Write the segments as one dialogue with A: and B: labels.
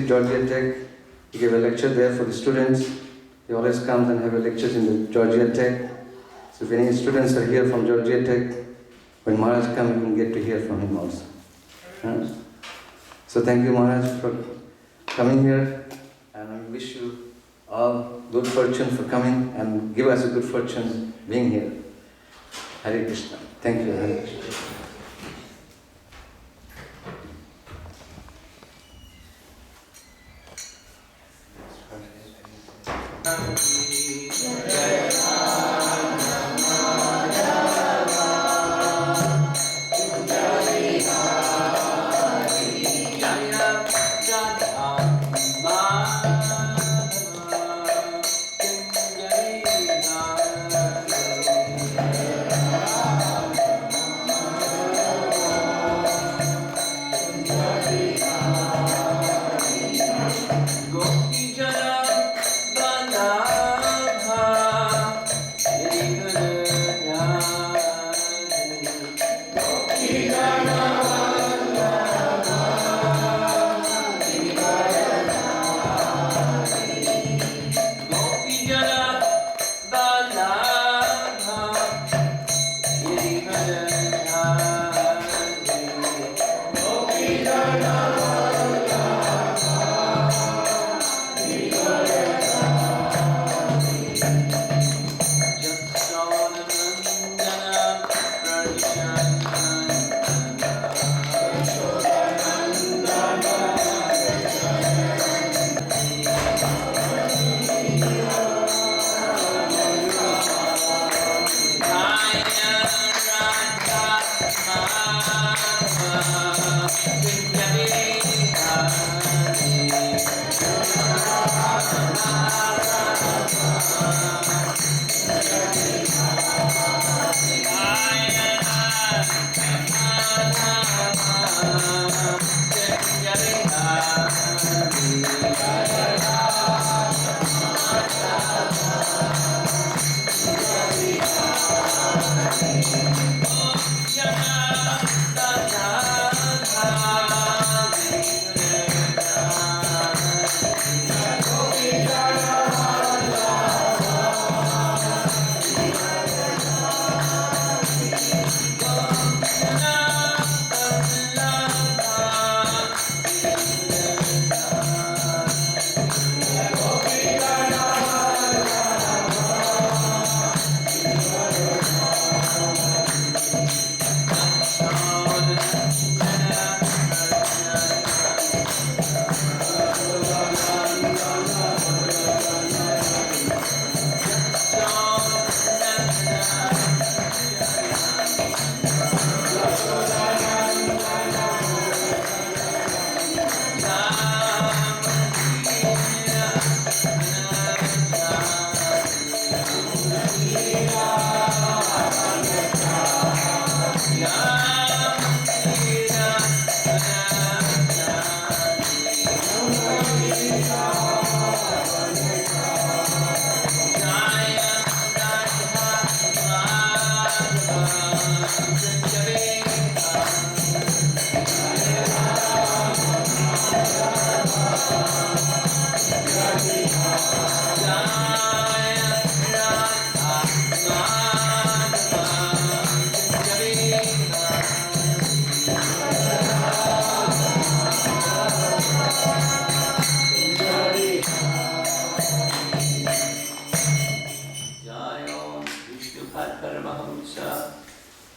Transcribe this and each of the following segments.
A: Georgia Tech. He gave a lecture there for the students. He always comes and have lectures in the Georgia Tech. So if any students are here from Georgia Tech, when Maharaj comes, you can get to hear from him also. So thank you, Maharaj, for coming here, and I wish you all good fortune for coming and give us a good fortune being here. Hare Krishna. Thank you. Hare Krishna.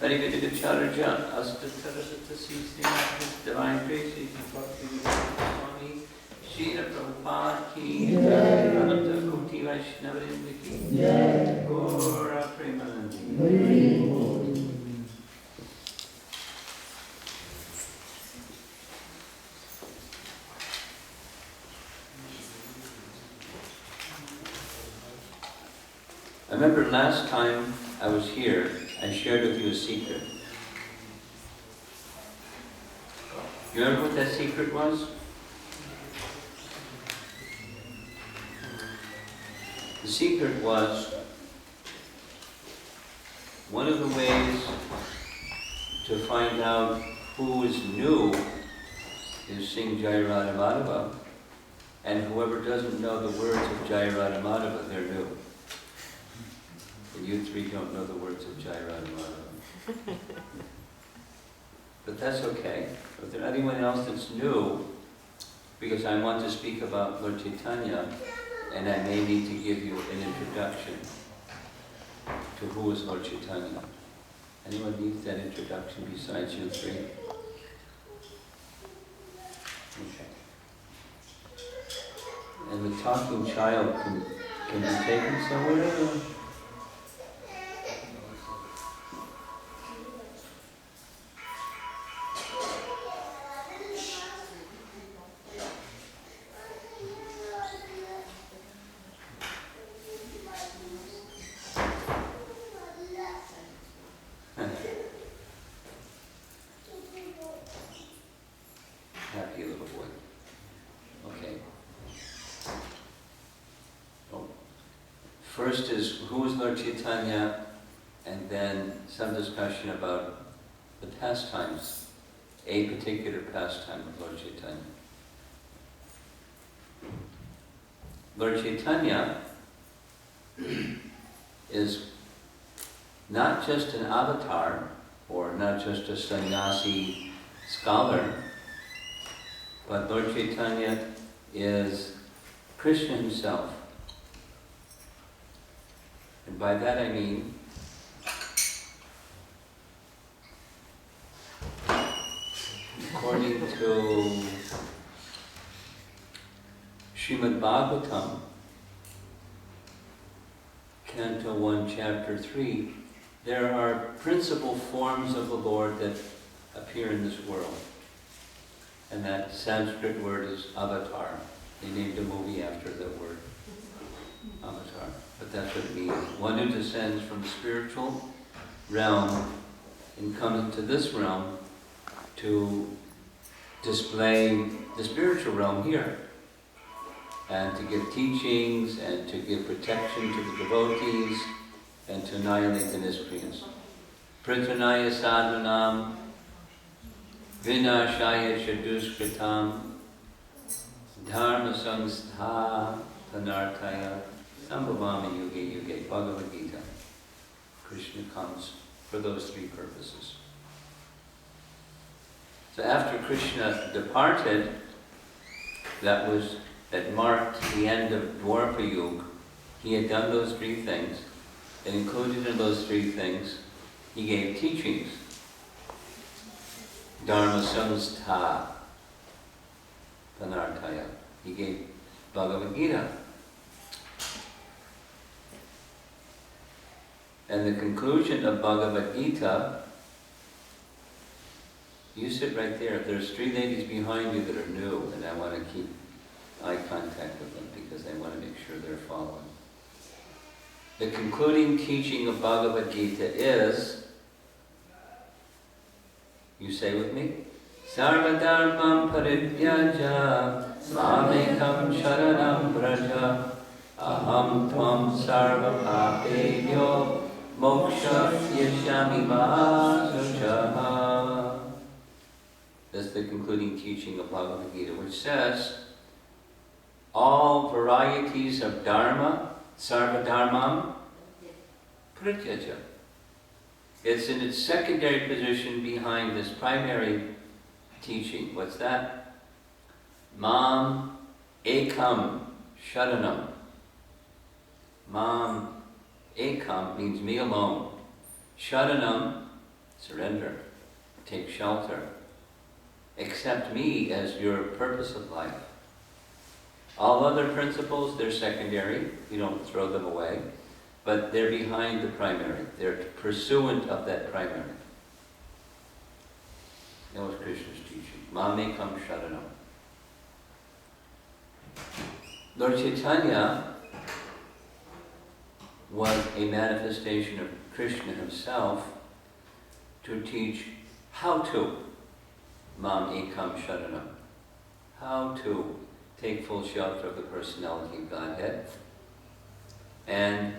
B: Very good Charja, Astatarasata Sri Divine Grace, Swami, Srila Prabhupada ki, Ananta Koti Vaishnavrinda ki, Gora Premanandi. I remember last time I was here, I shared with you a secret. You remember what that secret was? The secret was one of the ways to find out who is new is sing Jai Radha Madhava, and whoever doesn't know the words of Jai Radha Madhava, they're new. And you three don't know the words of Jai Radha Madhava. But that's okay. If there's anyone else that's new, because I want to speak about Lord Chaitanya, and I may need to give you an introduction to who is Lord Chaitanya. Anyone needs that introduction besides you three? Okay. And the talking child can be taken somewhere? Happy little boy. Okay. Oh. First is who is Lord Chaitanya, and then some discussion about the pastimes, a particular pastime of Lord Chaitanya. Lord Chaitanya is not just an avatar, or not just a sannyasi scholar, but Lord Chaitanya is Krishna himself. And by that I mean, according to Srimad Bhagavatam, Canto 1, Chapter 3, there are principal forms of the Lord that appear in this world. And that Sanskrit word is avatar. They named a movie after the word avatar. But that's what it means. One who descends from the spiritual realm and comes into this realm to display the spiritual realm here. And to give teachings, and to give protection to the devotees, and to annihilate the miscreants. Prithanaya sadhanam, vinashaya shaduskritam, dharma samstha tanartaya, sambhavami yuge yuge, Bhagavad Gita. Krishna comes for those three purposes. So after Krishna departed, that marked the end of Dwapara Yuga. He had done those three things, and included in those three things, he gave teachings. Dharma samstha panarthaya. He gave Bhagavad Gita. And the conclusion of Bhagavad Gita, you sit right there. There's three ladies behind you that are new, and I want to keep eye contact with them because I want to make sure they're following. The concluding teaching of Bhagavad Gita is, you say with me, Sarvadharmam parityaja mamekam sharanam vraja aham tvam sarva papebhyo moksha yashyami ma sujaha. That's the concluding teaching of Bhagavad Gita, which says, all varieties of dharma, sarva dharmam, prityaja. It's in its secondary position behind this primary teaching. What's that? Mam ekam sharanam. Mam ekam means me alone. Sharanam surrender, take shelter, accept me as your purpose of life. All other principles, they're secondary, you don't throw them away, but they're behind the primary. They're pursuant of that primary. That was Krishna's teaching. Mamekam sharanam. Lord Chaitanya was a manifestation of Krishna himself to teach how to Mamekam sharanam. How to take full shelter of the personality of Godhead. And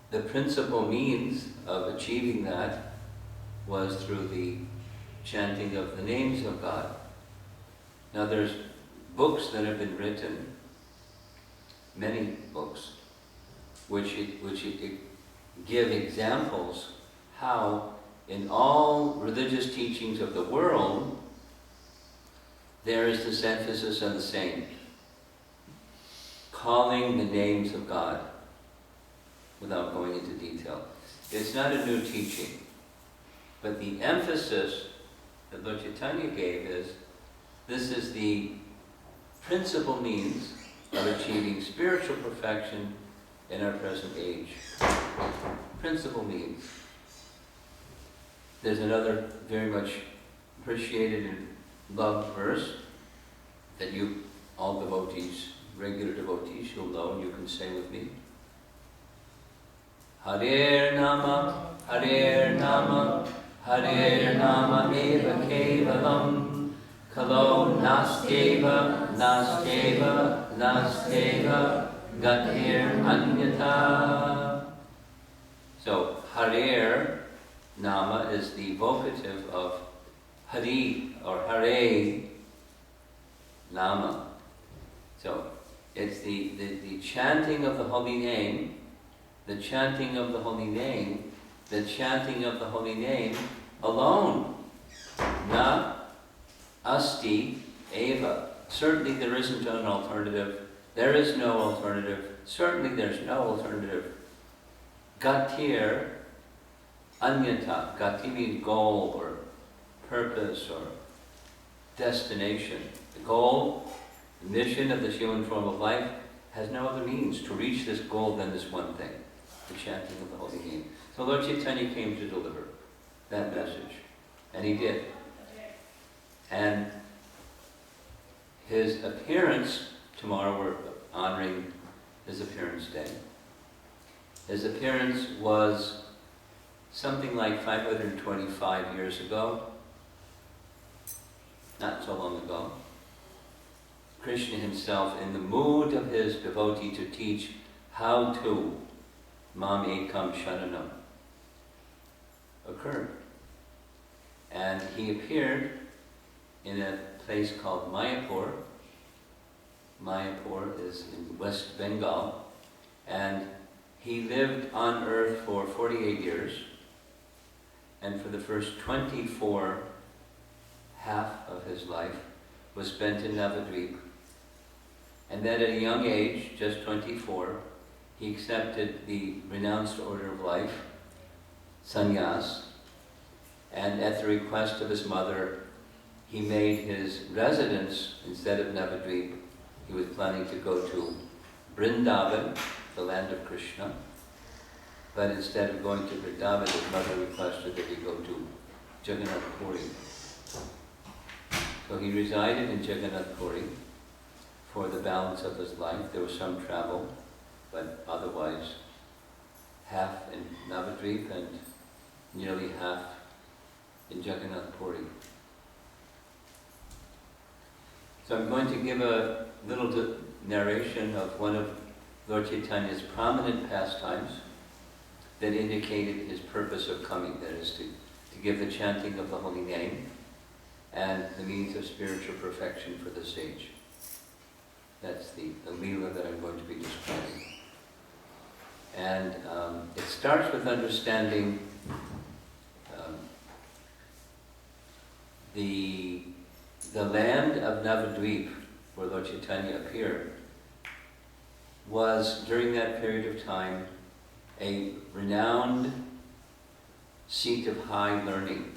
B: the principal means of achieving that was through the chanting of the names of God. Now there's books that have been written, many books, which give examples how in all religious teachings of the world there is this emphasis on the same, calling the names of God without going into detail. It's not a new teaching, but the emphasis that Lord Chaitanya gave is, this is the principal means of achieving spiritual perfection in our present age. Principal means. There's another very much appreciated and loved verse that you, all devotees, regular devotees, you'll know and you can say with me. Harer Nama, Harer Nama, Harer Nama Eva Kevalam, Kalo Nastyeva, Nastyeva, Nastyeva, Gatir Anyata. So Harer Nama is the vocative of Hari or Hare Nama. So it's the chanting of the holy name, the chanting of the holy name, the chanting of the holy name alone. Na asti eva. Certainly there isn't an alternative. There is no alternative. Certainly there's no alternative. Gatir anyata. Gati means goal or purpose or destination. The goal, the mission of this human form of life has no other means to reach this goal than this one thing, the chanting of the holy name. So Lord Chaitanya came to deliver that message, and he did. And his appearance, tomorrow we're honoring his appearance day. His appearance was something like 525 years ago, not so long ago. Krishna himself, in the mood of his devotee to teach how to Mam Ekam Sharanam, occurred. And he appeared in a place called Mayapur. Mayapur is in West Bengal, and he lived on earth for 48 years, and for the first 24, half of his life, was spent in Navadvip. And then at a young age, just 24, he accepted the renounced order of life, sannyas, and at the request of his mother, he made his residence, instead of Navadvip, he was planning to go to Vrindavan, the land of Krishna, but instead of going to Vrindavan, his mother requested that he go to Jagannath Puri. So he resided in Jagannath Puri for the balance of his life. There was some travel, but otherwise half in Navadvip and nearly half in Jagannath Puri. So I'm going to give a little narration of one of Lord Chaitanya's prominent pastimes that indicated his purpose of coming, that is to give the chanting of the holy name and the means of spiritual perfection for the sage. That's the Leela that I'm going to be describing. And it starts with understanding the land of Navadvip, where Lord Chaitanya appeared, was during that period of time a renowned seat of high learning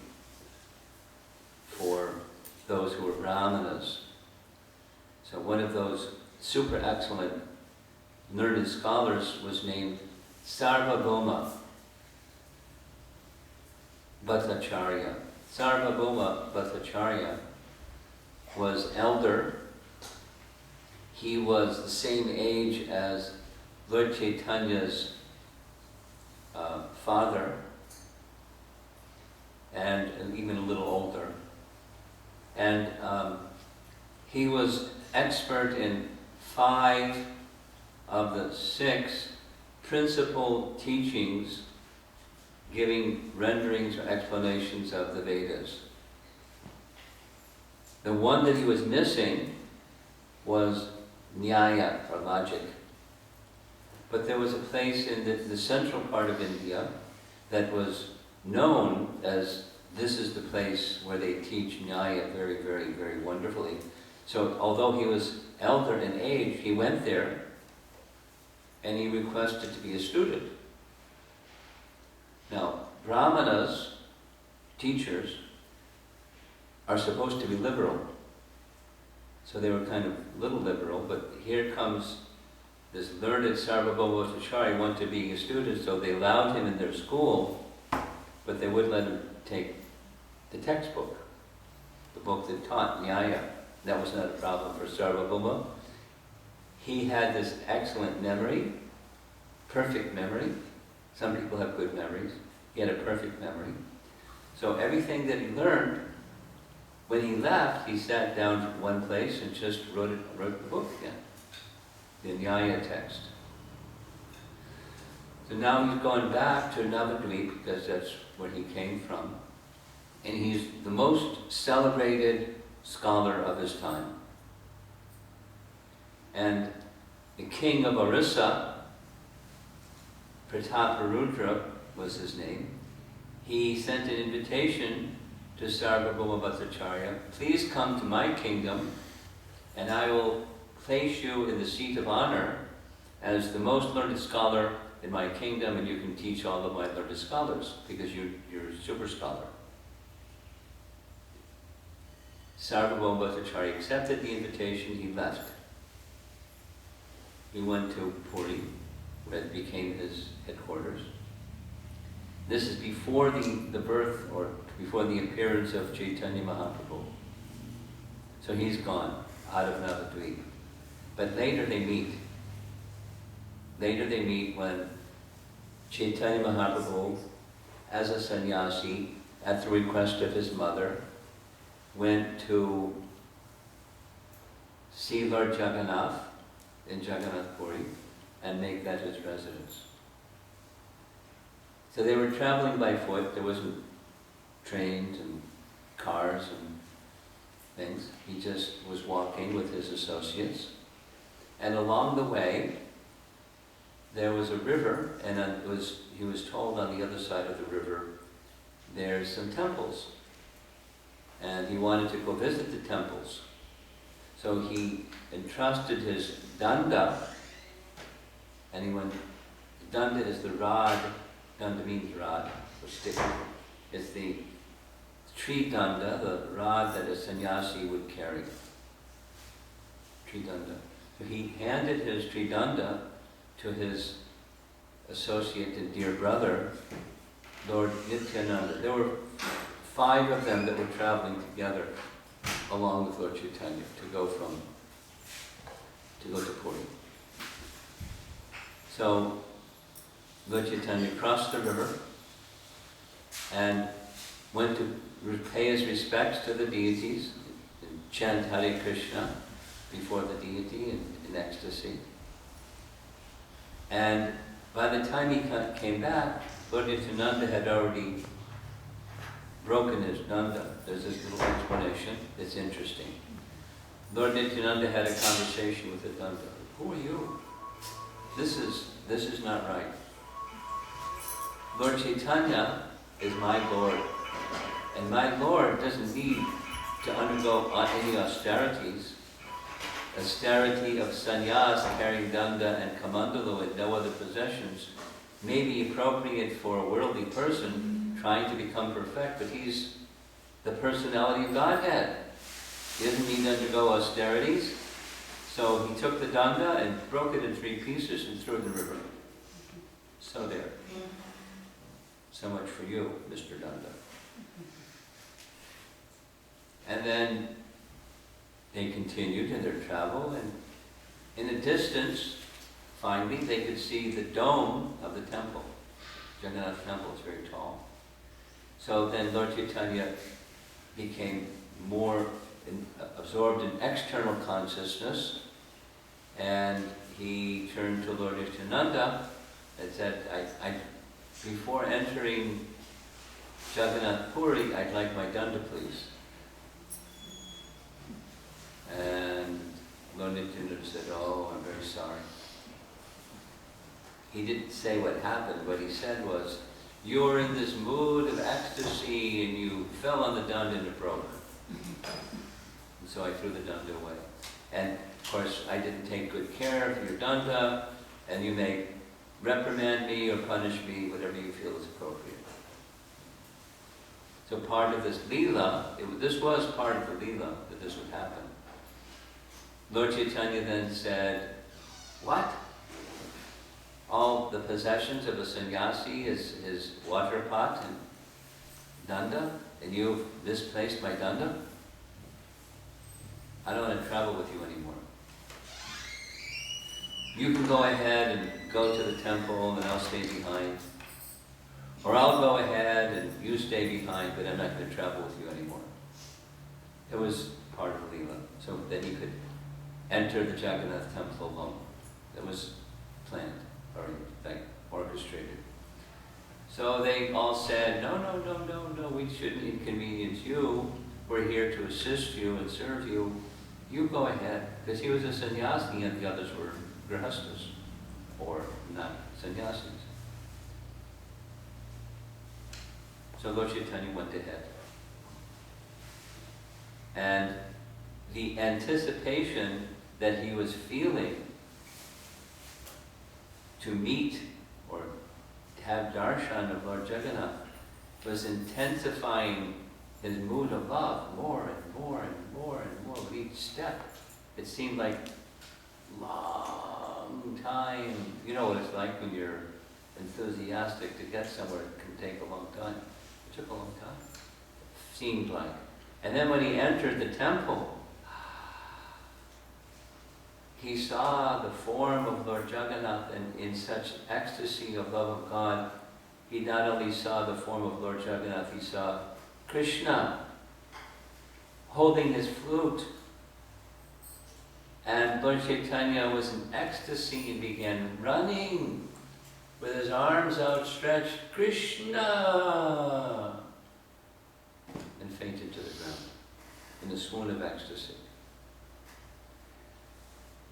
B: for those who were brahmanas. So one of those super excellent learned scholars was named Sarvabhauma Bhattacharya. Sarvabhauma Bhattacharya was elder. He was the same age as Lord Chaitanya's father, and even a little older. And he was expert in 5 of the 6 principal teachings giving renderings or explanations of the Vedas. The one that he was missing was Nyaya, or logic. But there was a place in the central part of India that was known as this is the place where they teach Nyaya very, very, very wonderfully. So although he was elder in age, he went there and he requested to be a student. Now, brahmanas, teachers, are supposed to be liberal. So they were kind of a little liberal, but here comes this learned Sarvabhauma Bhattacharya wanted to be a student, so they allowed him in their school, but they wouldn't let him take the textbook, the book that taught Nyaya. That was not a problem for Sarvabhauma. He had this excellent memory, perfect memory. Some people have good memories. He had a perfect memory. So everything that he learned, when he left, he sat down in one place and just wrote the book again, the Nyaya text. So now he's gone back to Navadvip, because that's where he came from, and he's the most celebrated scholar of his time. And the king of Orissa, Prataparudra was his name, he sent an invitation to Sarvabhauma Bhattacharya, please come to my kingdom and I will place you in the seat of honor as the most learned scholar in my kingdom, and you can teach all of my learned scholars because you're a super scholar. Sarvabhauma Bhattacharya accepted the invitation, he left. He went to Puri, where it became his headquarters. This is before the birth, or before the appearance of Chaitanya Mahaprabhu. So he's gone out of Navadvip. But later they meet. Later they meet when Chaitanya Mahaprabhu, as a sannyasi, at the request of his mother, went to see Lord Jagannath in Jagannath Puri and make that his residence. So they were traveling by foot. There wasn't trains and cars and things. He just was walking with his associates. And along the way, there was a river, and he was told on the other side of the river, there's some temples. And he wanted to go visit the temples. So he entrusted his danda, and he went, danda is the rod, danda means rod, or stick. It's the tree danda, the rod that a sannyasi would carry. Tree danda. So he handed his tree danda to his associate and dear brother, Lord Nityananda. There were 5 of them that were traveling together along with Lord Chaitanya to go to Puri. So Lord Chaitanya crossed the river and went to pay his respects to the deities and chant Hare Krishna before the deity in ecstasy. And by the time he came back, Lord Nityananda had already broken his danda. There's this little explanation that's interesting. Lord Nityananda had a conversation with the danda. Who are you? This is not right. Lord Chaitanya is my Lord, and my Lord doesn't need to undergo any austerities. Austerity of sannyas carrying danda and kamandalu and no other possessions may be appropriate for a worldly person trying to become perfect, but he's the personality of Godhead. He doesn't need to undergo austerities. So he took the danda and broke it in 3 pieces and threw it in the river. So there. So much for you, Mr. Danda. And then they continued in their travel, and in the distance, finally, they could see the dome of the temple. Jagannath temple is very tall. So then Lord Chaitanya became more absorbed in external consciousness, and he turned to Lord Nityananda and said, before entering Jagannath Puri, I'd like my danda, please. And Lord Nityananda said, oh, I'm very sorry. He didn't say what happened. What he said was, you were in this mood of ecstasy and you fell on the danda and it broke. And so I threw the danda away. And of course, I didn't take good care of your danda, and you may reprimand me or punish me, whatever you feel is appropriate. So part of this lila, this was part of the lila that this would happen. Lord Chaitanya then said, what? All the possessions of a sannyasi is his water pot and danda, and you've misplaced my danda? I don't want to travel with you anymore. You can go ahead and go to the temple and I'll stay behind. Or I'll go ahead and you stay behind, but I'm not going to travel with you anymore. It was part of Leela, so that he could enter the Jagannath temple alone. It was planned, or like orchestrated. So they all said, no, we shouldn't inconvenience you. We're here to assist you and serve you. You go ahead. Because he was a sannyasi and the others were grihastas, or not sannyasis. So Lord Chaitanya went ahead. And the anticipation that he was feeling to meet or have darshan of Lord Jagannath was intensifying his mood of love more and more and more and more with each step. It seemed like long time. You know what it's like when you're enthusiastic to get somewhere. It can take a long time. It took a long time. Seemed like. And then when he entered the temple, he saw the form of Lord Jagannath, and in such ecstasy of love of God, he not only saw the form of Lord Jagannath, he saw Krishna holding his flute. And Lord Chaitanya was in ecstasy and began running with his arms outstretched, Krishna! And fainted to the ground in a swoon of ecstasy.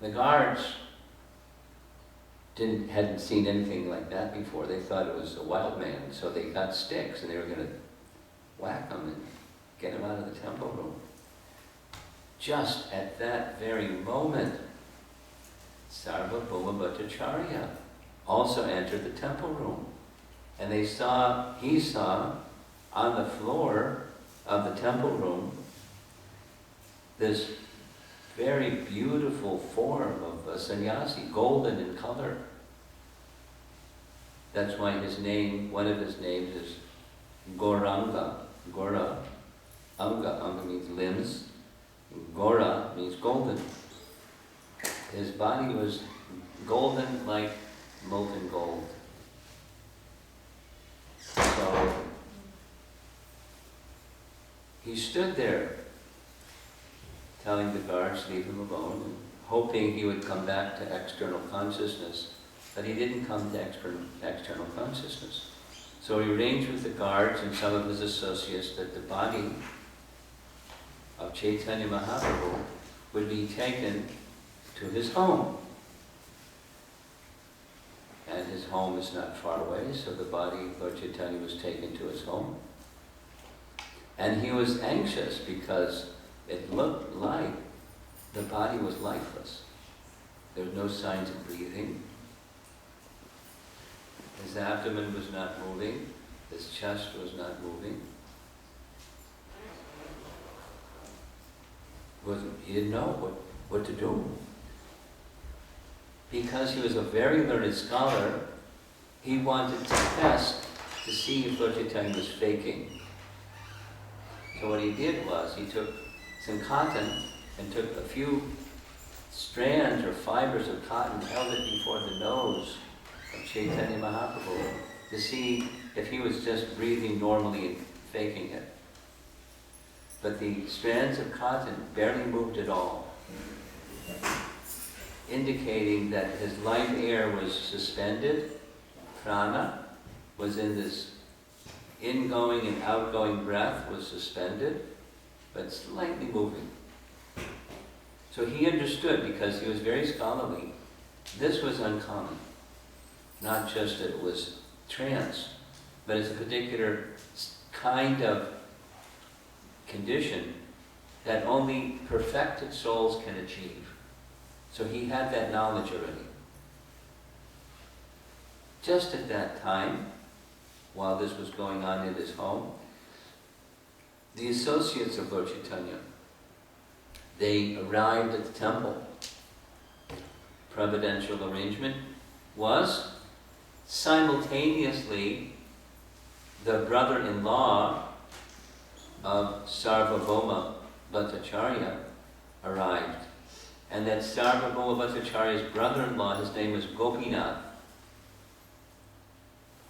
B: The guards hadn't seen anything like that before. They thought it was a wild man, so they got sticks and they were going to whack him and get him out of the temple room. Just at that very moment, Sarvabhauma Bhattacharya also entered the temple room. And he saw on the floor of the temple room this very beautiful form of a sannyasi, golden in color. That's why his name, one of his names is Gauranga. Gaura, Anga means limbs. Gaura means golden. His body was golden like molten gold. So he stood there telling the guards to leave him alone, and hoping he would come back to external consciousness, but he didn't come to external consciousness. So he arranged with the guards and some of his associates that the body of Chaitanya Mahaprabhu would be taken to his home. And his home is not far away, so the body of Lord Chaitanya was taken to his home. And he was anxious because it looked like the body was lifeless. There were no signs of breathing. His abdomen was not moving. His chest was not moving. He didn't know what to do. Because he was a very learned scholar, he wanted to test to see if Lord Chaitanya was faking. So what he did was, he took some cotton and took a few strands or fibers of cotton, held it before the nose of Chaitanya Mahaprabhu to see if he was just breathing normally and faking it. But the strands of cotton barely moved at all, indicating that his life air was suspended, prana was in this ingoing and outgoing breath was suspended, but slightly moving. So he understood, because he was very scholarly, this was uncommon. Not just that it was trance, but it's a particular kind of condition that only perfected souls can achieve. So he had that knowledge already. Just at that time, while this was going on in his home, the associates of Lord Chaitanya, they arrived at the temple. Providential arrangement was simultaneously the brother-in-law of Sarvabhauma Bhattacharya arrived. And that Sarvabhauma Bhattacharya's brother-in-law, his name was Gopinath.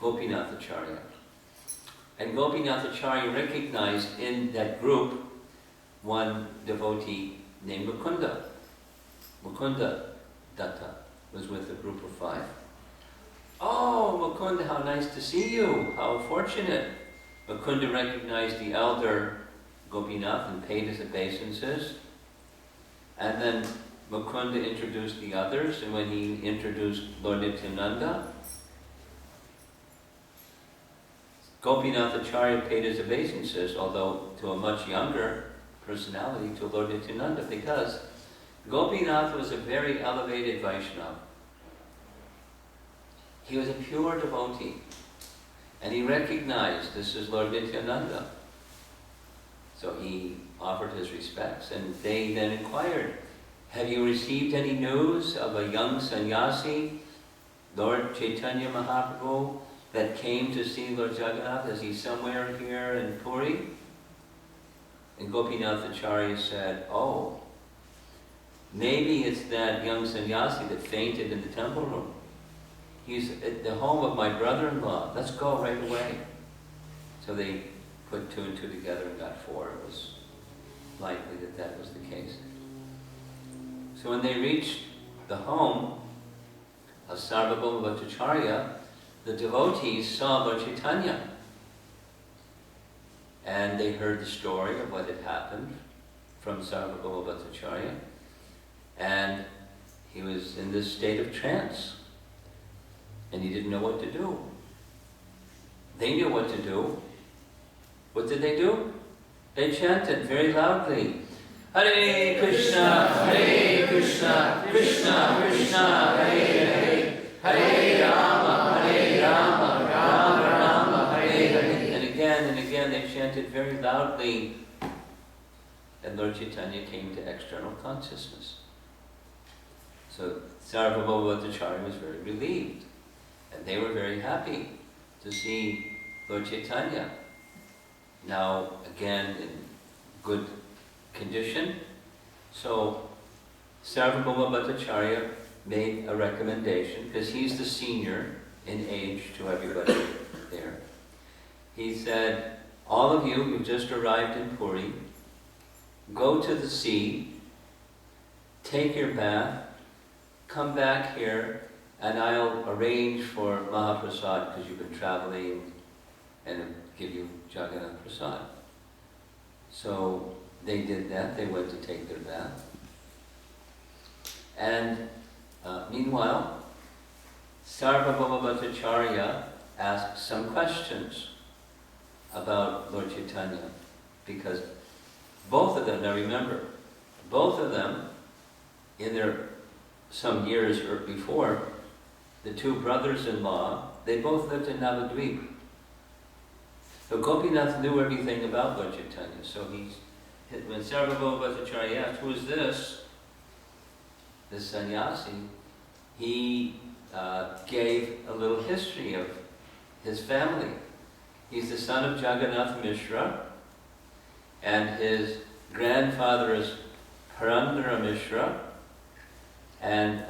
B: Gopinathacharya. And Gopinathacharya recognized in that group one devotee named Mukunda. Mukunda Datta was with a group of 5. Oh, Mukunda, how nice to see you. How fortunate. Mukunda recognized the elder Gopinath and paid his obeisances. And then Mukunda introduced the others, and when he introduced Lord Nityananda, Gopinath Acharya paid his obeisances, although to a much younger personality, to Lord Nityananda, because Gopinath was a very elevated Vaishnava. He was a pure devotee, and he recognized this is Lord Nityananda. So he offered his respects, and they then inquired, have you received any news of a young sannyasi, Lord Chaitanya Mahaprabhu, that came to see Lord Jagannath? Is he somewhere here in Puri? And Gopinath Acharya said, oh, maybe it's that young sannyasi that fainted in the temple room. He's at the home of my brother-in-law. Let's go right away. So they put 2 and 2 together and got 4. It was likely that that was the case. So when they reached the home of Sarvabhauma Bhattacharya, the devotees saw Lord Chaitanya. And they heard the story of what had happened from Sarvabhauma Bhattacharya. And he was in this state of trance. And he didn't know what to do. They knew what to do. What did they do? They chanted very loudly, Hare Krishna, Hare Krishna, Krishna Krishna, Hare Hare, Hare Rama, Hare Rama, Rama Rama, Hare Hare. And again they chanted very loudly. And Lord Chaitanya came to external consciousness. So Sarvabhauma Bhattacharya was very relieved. And they were very happy to see Lord Chaitanya. Now, again, in good condition. So Sarvabhauma Bhattacharya made a recommendation, because he's the senior in age to everybody there. He said, all of you who just arrived in Puri, go to the sea, take your bath, come back here, and I'll arrange for mahaprasad, because you've been traveling, and give you Jagannath Prasad. So they did that. They went to take their bath. And meanwhile, Sarvabhauma Bhattacharya asked some questions about Lord Chaitanya, because both of them, now remember, both of them, in their some years before, the 2 brothers-in-law, they both lived in Navadvip. So Gopinath knew everything about Lord Chaitanya. So when Sarvabhauma Bhattacharya asked, "Who is this sannyasi?" he gave a little history of his family. He's the son of Jagannath Mishra, and his grandfather is Purandara Mishra, and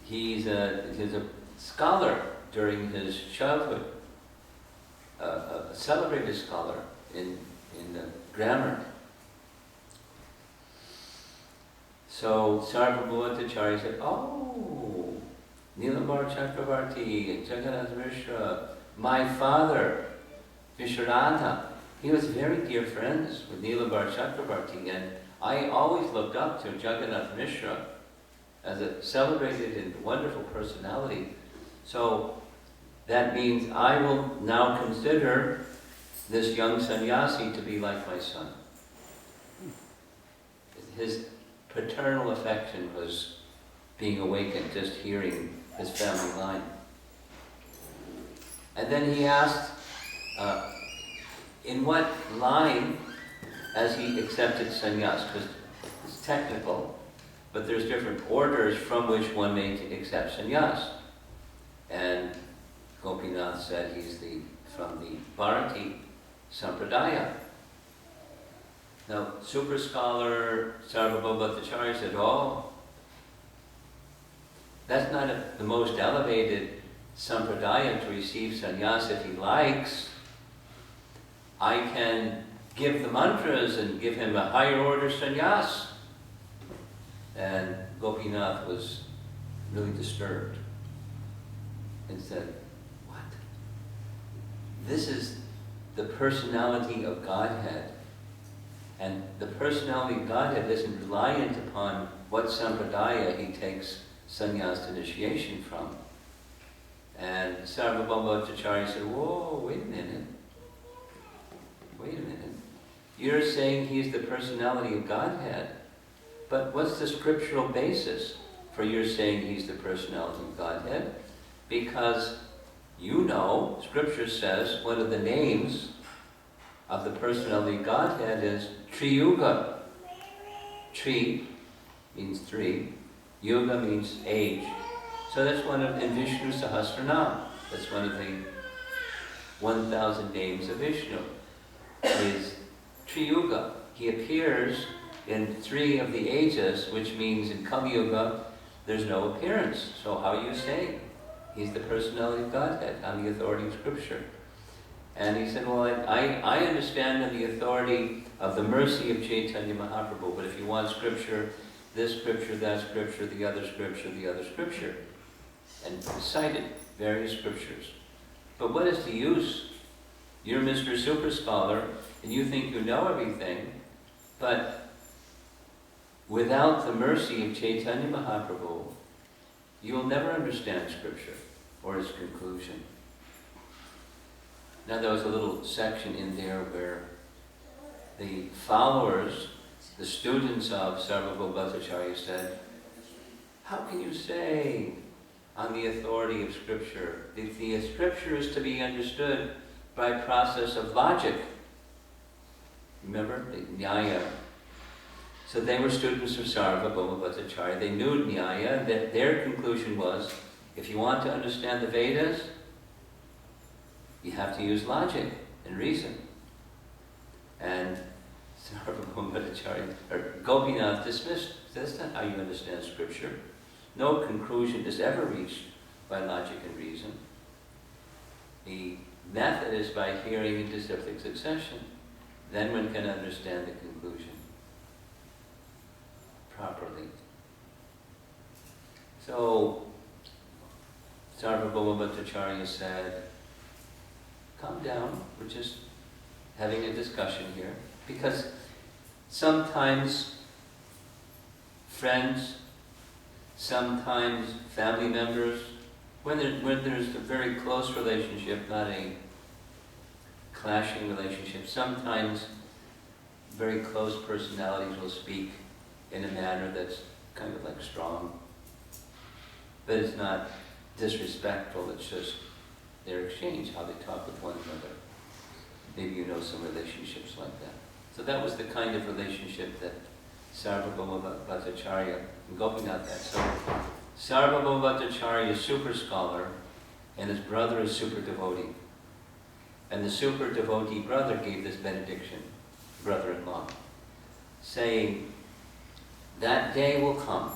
B: he's a scholar during his childhood, a celebrated scholar in grammar. So Sarvabhauma Bhattacharya said, "Oh, Nilambar Chakravarti and Jagannath Mishra, my father, Vishwarana, he was very dear friends with Nilambar Chakravarti, and I always looked up to Jagannath Mishra as a celebrated and wonderful personality. So that means I will now consider this young sannyasi to be like my son." His paternal affection was being awakened just hearing his family line. And then he asked, in what line has he accepted sannyas? Because it's technical, but there's different orders from which one may accept sannyas. And Gopinath said he's from the Bharati Sampradaya. Now, super scholar Sarvabhauma Bhattacharya said, "Oh, that's not the most elevated sampradaya to receive sannyas if he likes. I can give the mantras and give him a higher order sannyas." And Gopinath was really disturbed and said, "What? This is the personality of Godhead. And the personality of Godhead isn't reliant upon what sampradaya he takes sannyas initiation from." And Sarvabhauma Bhattacharya said, "Whoa, wait a minute. You're saying he's the personality of Godhead, but what's the scriptural basis for your saying he's the personality of Godhead? Because you know, Scripture says one of the names of the personality of Godhead is Triyuga. Tri means three, Yuga means age. So that's one of, in Vishnu Sahasranam, that's one of the 1,000 names of Vishnu, is Triyuga. He appears in three of the ages, which means in Kali Yuga, there's no appearance. So how are you saying he's the personality of Godhead on the authority of Scripture? And he said, "Well, I understand on the authority of the mercy of Chaitanya Mahaprabhu, but if you want Scripture, this Scripture, that Scripture, the other Scripture, the other Scripture." And cited various Scriptures. But what is the use? You're Mr. Super Scholar, and you think you know everything, but without the mercy of Chaitanya Mahaprabhu, you will never understand Scripture or its conclusion. Now there was a little section in there where the followers, the students of Sarvabhauma Bhattacharya said, "How can you say on the authority of Scripture? The Scripture is to be understood by process of logic." Remember? The Nyaya. So they were students of Sarvabhauma Bhattacharya. They knew Nyaya, that their conclusion was, if you want to understand the Vedas, you have to use logic and reason. And Sarvabhauma Bhattacharya, or Gopinath dismissed, that's not how you understand Scripture. No conclusion is ever reached by logic and reason. The method is by hearing in disciplic succession. Then one can understand the conclusion properly. So Sarvabhauma Bhattacharya said, "Calm down, we're just having a discussion here." Because sometimes friends, sometimes family members, when there's a very close relationship, not a clashing relationship, sometimes very close personalities will speak in a manner that's kind of like strong. But it's not disrespectful, it's their exchange, how they talk with one another. Maybe you know some relationships like that. So that was the kind of relationship that Sarvabhauma Bhattacharya and Gopinath had. So Sarvabhauma Bhattacharya is super scholar, and his brother is super devotee. And the super devotee brother gave this benediction, brother-in-law, saying, that day will come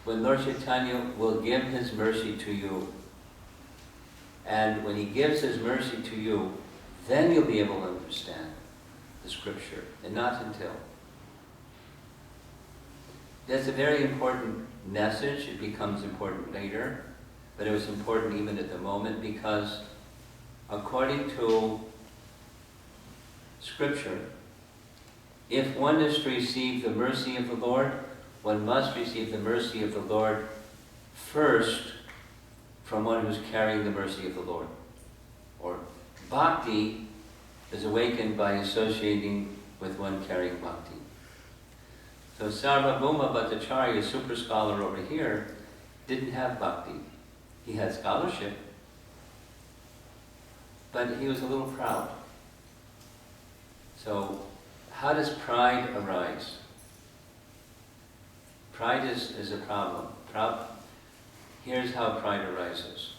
B: when Lord Chaitanya will give his mercy to you. And when he gives his mercy to you, then you'll be able to understand the scripture, and not until. That's a very important message. It becomes important later, but it was important even at the moment because according to scripture, if one is to receive the mercy of the Lord, one must receive the mercy of the Lord first from one who's carrying the mercy of the Lord. Or bhakti is awakened by associating with one carrying bhakti. So Sarvabhauma Bhattacharya, super scholar over here, didn't have bhakti. He had scholarship, but he was a little proud. So how does pride arise? Pride is a problem. Here's how pride arises.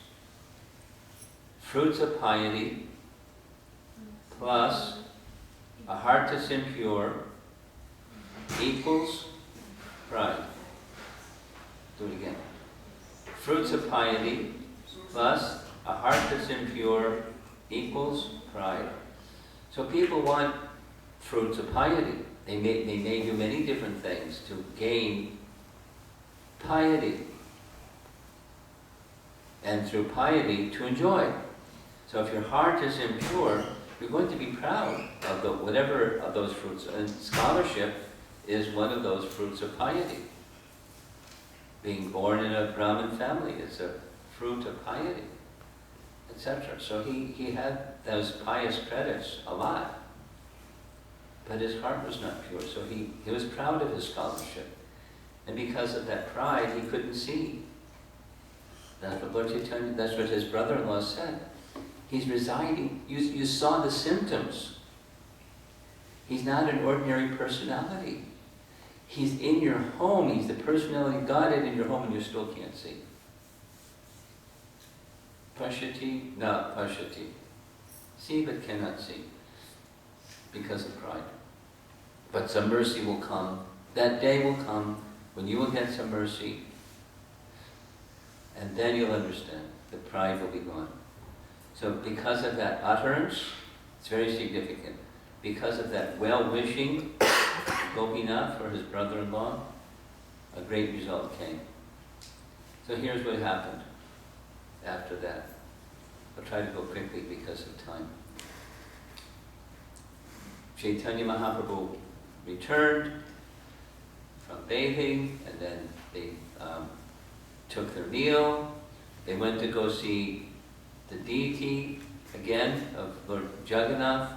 B: Fruits of piety plus a heart that's impure equals pride. Do it again. Fruits of piety plus a heart that's impure equals pride. So people want fruits of piety. They may do many different things to gain piety. And through piety to enjoy. So if your heart is impure, you're going to be proud of whatever of those fruits. And scholarship is one of those fruits of piety. Being born in a Brahmin family is a fruit of piety, etc. So he had those pious credits a lot. But his heart was not pure, so he was proud of his scholarship. And because of that pride, he couldn't see. That's what Lord Chaitanya, that's what his brother-in-law said. He's residing, you saw the symptoms. He's not an ordinary personality. He's in your home, he's the personality of God in your home and you still can't see. Pashati, not pashati. See but cannot see. Because of pride. But some mercy will come. That day will come when you will get some mercy. And then you'll understand. The pride will be gone. So because of that utterance, it's very significant. Because of that well-wishing, Gopinath for his brother-in-law, a great result came. So here's what happened after that. I'll try to go quickly because of time. Chaitanya Mahaprabhu returned from bathing, and then they took their meal. They went to go see the deity again of Lord Jagannath,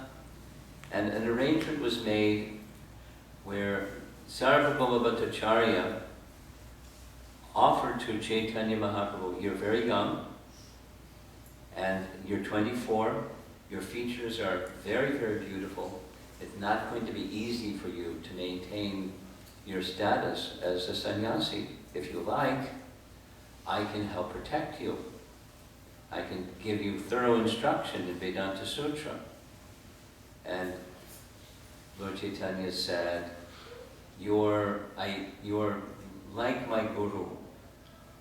B: and an arrangement was made where Sarvabhauma Bhattacharya offered to Chaitanya Mahaprabhu, you're very young, and you're 24, your features are very, very beautiful. It's not going to be easy for you to maintain your status as a sannyasi. If you like, I can help protect you. I can give you thorough instruction in Vedanta Sutra. And Lord Chaitanya said, you're like my guru.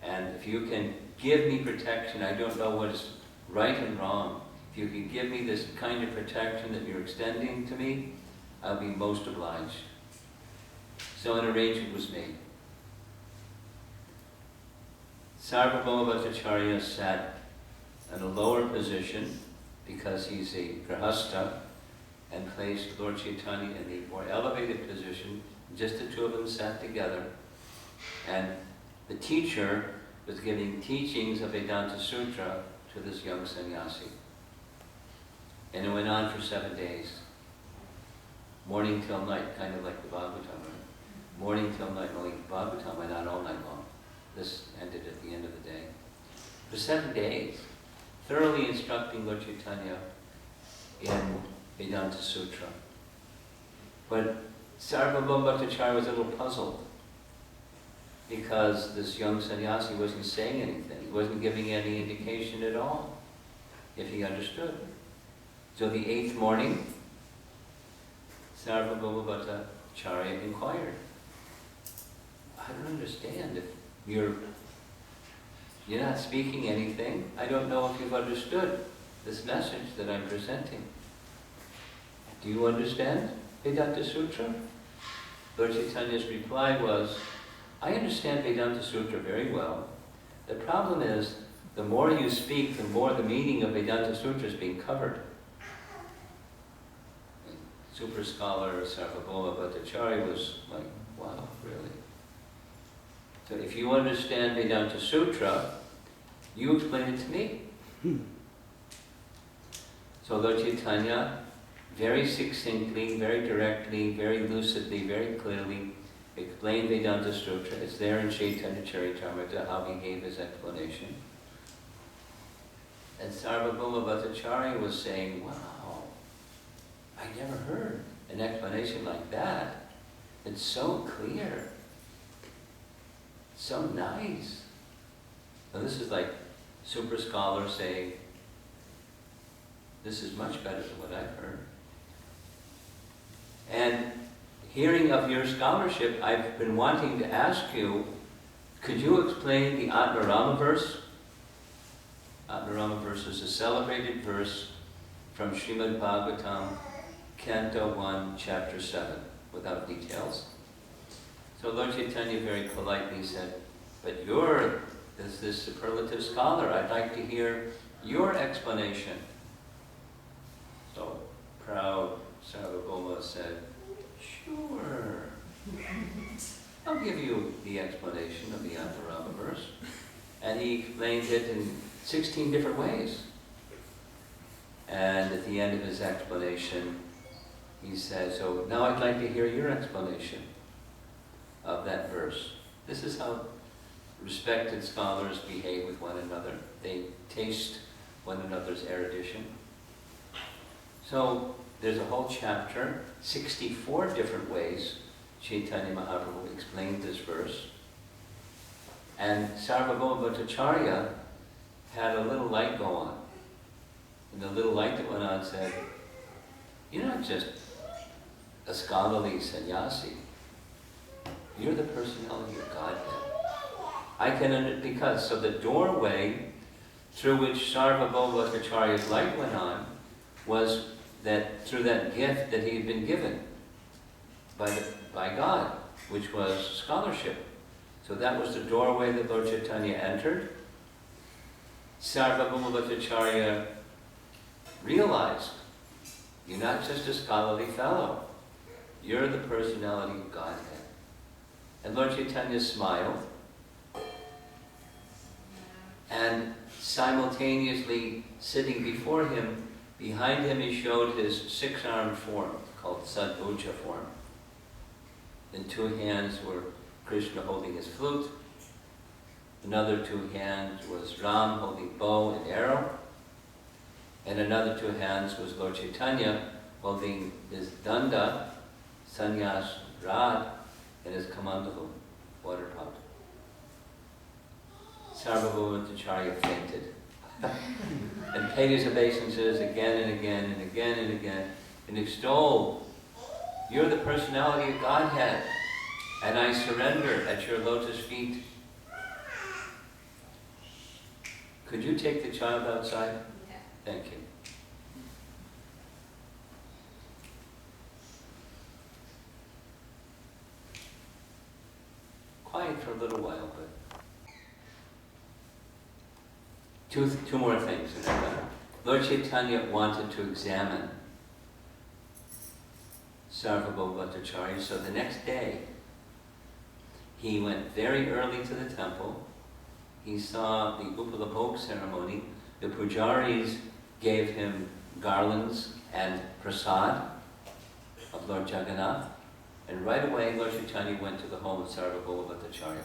B: And if you can give me protection, I don't know what is right and wrong. If you can give me this kind of protection that you're extending to me, I'll be most obliged. So an arrangement was made. Sarvabhauma Bhattacharya sat in a lower position because he's a grahastha, and placed Lord Chaitanya in the more elevated position. Just the two of them sat together, and the teacher was giving teachings of Vedanta Sutra to this young sannyasi. And it went on for 7 days. Morning till night, kind of like the Bhagavatam, right? Morning till night, only Bhagavatam went on all night long. This ended at the end of the day. For 7 days, thoroughly instructing Lord Chaitanya in Vedanta Sutra. But Sarvabhauma Bhattacharya was a little puzzled because this young sannyasi wasn't saying anything. He wasn't giving any indication at all, if he understood. So the 8th morning, Sarvabhauma Bhattacharya inquired, I don't understand. If you're not speaking anything, I don't know if you've understood this message that I'm presenting. Do you understand Vedanta Sutra? Lord Chaitanya's reply was, I understand Vedanta Sutra very well. The problem is, the more you speak, the more the meaning of Vedanta Sutra is being covered. Super scholar Sarvabhauma Bhattacharya was like, wow, really? So if you understand Vedanta Sutra, you explain it to me. So Lord Chaitanya, very succinctly, very directly, very lucidly, very clearly explained Vedanta Sutra. It's there in Chaitanya Charitamrita, how he gave his explanation. And Sarvabhauma Bhattacharya was saying, wow, I never heard an explanation like that. It's so clear. So nice. Now this is like super scholar saying, this is much better than what I've heard. And hearing of your scholarship, I've been wanting to ask you, could you explain the Atmarama verse? Atmarama verse is a celebrated verse from Srimad Bhagavatam, Canto 1, Chapter 7, without details. So Lord Chaitanya very politely said, but you're this superlative scholar, I'd like to hear your explanation. So proud Sarvabhauma said, sure, I'll give you the explanation of the Atmarama verse. And he explained it in 16 different ways. And at the end of his explanation, he said, so now I'd like to hear your explanation of that verse. This is how respected scholars behave with one another. They taste one another's erudition. So there's a whole chapter, 64 different ways Chaitanya Mahaprabhu explained this verse. And Sarvabhauma Bhattacharya had a little light go on. And the little light that went on said, you're not just a scholarly sannyasi. You're the personality of Godhead. I can, because, so the doorway through which Sarvabhauma Bhattacharya's light went on was that through that gift that he had been given by God, which was scholarship. So that was the doorway that Lord Chaitanya entered. Sarvabhauma Bhattacharya realized, you're not just a scholarly fellow, you're the personality of Godhead. And Lord Chaitanya smiled, and simultaneously sitting before him, behind him he showed his six-armed form, called Sadbhuja form. In two hands were Krishna holding his flute, another two hands was Ram holding bow and arrow, and another two hands was Lord Chaitanya holding his danda, sannyas rod, and his kamandalu, water pot. Sarvabhauma Bhattacharya fainted and paid his obeisances again and again and again and again and extolled, you're the personality of Godhead, and I surrender at your lotus feet. Could you take the child outside?
C: Yeah.
B: Thank you. Quiet for a little while, but two more things. Lord Chaitanya wanted to examine Sarvabhauma Bhattacharya, so the next day he went very early to the temple. He saw the Upalabhog ceremony. The pujaris gave him garlands and prasad of Lord Jagannath. And right away, Lord Chaitanya went to the home of Sarvabhauma Bhattacharya.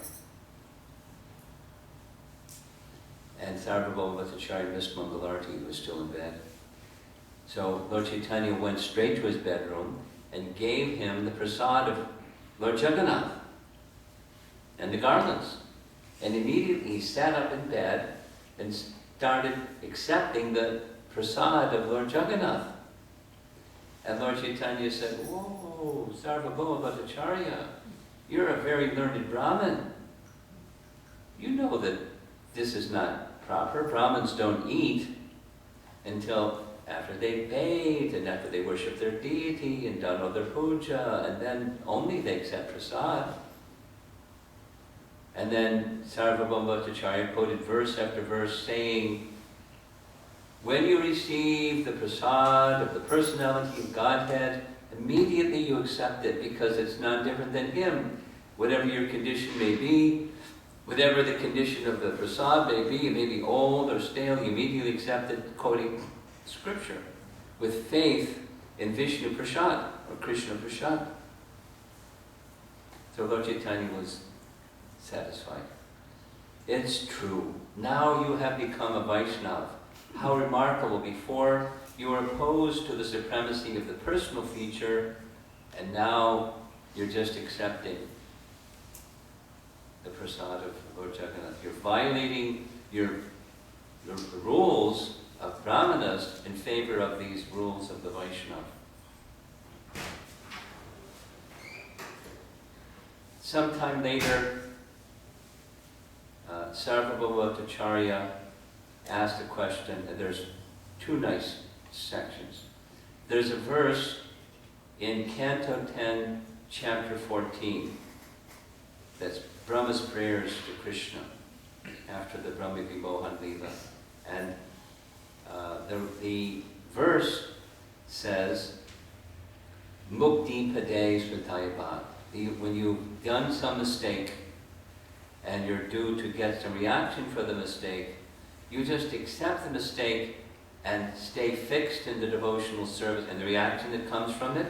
B: and Sarvabhauma Bhattacharya missed Mangalarti, he was still in bed. So Lord Chaitanya went straight to his bedroom and gave him the prasad of Lord Jagannath and the garlands. And immediately he sat up in bed and started accepting the prasad of Lord Jagannath. And Lord Chaitanya said, "Whoa, Sarvabhauma Bhattacharya, you're a very learned Brahmin. You know that this is not proper. Brahmins don't eat until after they bathed and after they worship their deity and done all their puja, and then only they accept prasad." And then Sarvabhauma Bhattacharya quoted verse after verse saying, when you receive the prasad of the personality of Godhead, immediately you accept it because it's none different than Him. Whatever your condition may be, whatever the condition of the prasad may be, it may be old or stale, you immediately accept it, quoting scripture, with faith in Vishnu Prasad or Krishna Prasad. So Lord Chaitanya was satisfied. It's true. Now you have become a Vaishnava. How remarkable. Before you were opposed to the supremacy of the personal feature, and now you're just accepting the prasad of Lord Jagannath. You're violating the rules of Brahmanas in favor of these rules of the Vaishnava. Sometime later, Sarvabhauma Bhattacharya asked a question, and there's two nice sections. There's a verse in Canto 10, Chapter 14, that's Brahma's prayers to Krishna after the Brahma Vimohan Leela. And the verse says, Mukti Pade Svatayabha. When you've done some mistake and you're due to get some reaction for the mistake, you just accept the mistake and stay fixed in the devotional service and the reaction that comes from it,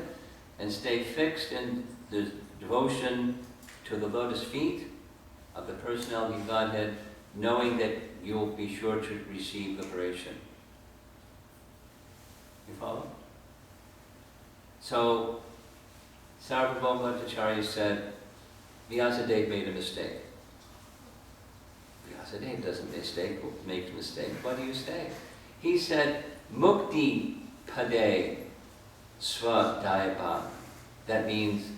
B: and stay fixed in the devotion to the lotus feet of the personality of Godhead, knowing that you'll be sure to receive liberation. You follow? So, Sarvabhauma Bhattacharya said, Vyasadeva made a mistake. Vyasadeva doesn't make a mistake. What do you say? He said, Mukti Pade Swadhyayabha. That means,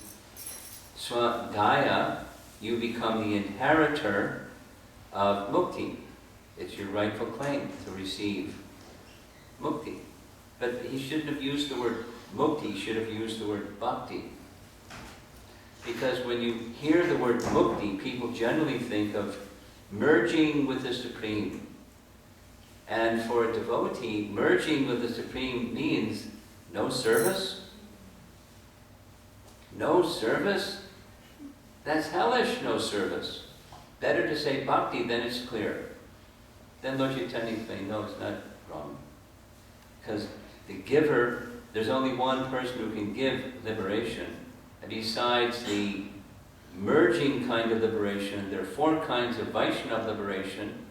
B: Swadhyaya, you become the inheritor of Mukti. It's your rightful claim to receive Mukti. But he shouldn't have used the word Mukti, he should have used the word Bhakti. Because when you hear the word Mukti, people generally think of merging with the Supreme. And for a devotee, merging with the Supreme means no service. No service? That's hellish, no service. Better to say bhakti, then it's clear. Then Lord Chaitanya explained, no, it's not wrong. Because the giver, there's only one person who can give liberation. And besides the merging kind of liberation, there are 4 kinds of Vaishnava liberation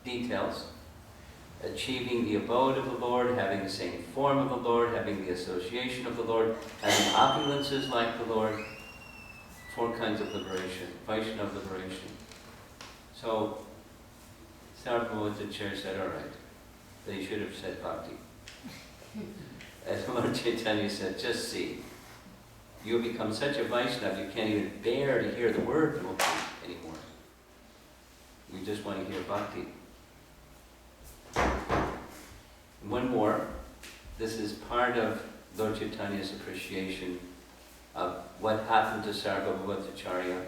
B: details. Achieving the abode of the Lord, having the same form of the Lord, having the association of the Lord, having opulences like the Lord. 4 kinds of liberation, Vaishnava liberation. So, Sarvabhauma Bhattacharya said, all right, they should have said bhakti. And Lord Chaitanya said, just see, you'll become such a Vaishnava, you can't even bear to hear the word mukti anymore. You just want to hear bhakti. One more. This is part of Lord Chaitanya's appreciation of what happened to Sarvabhauma Bhattacharya.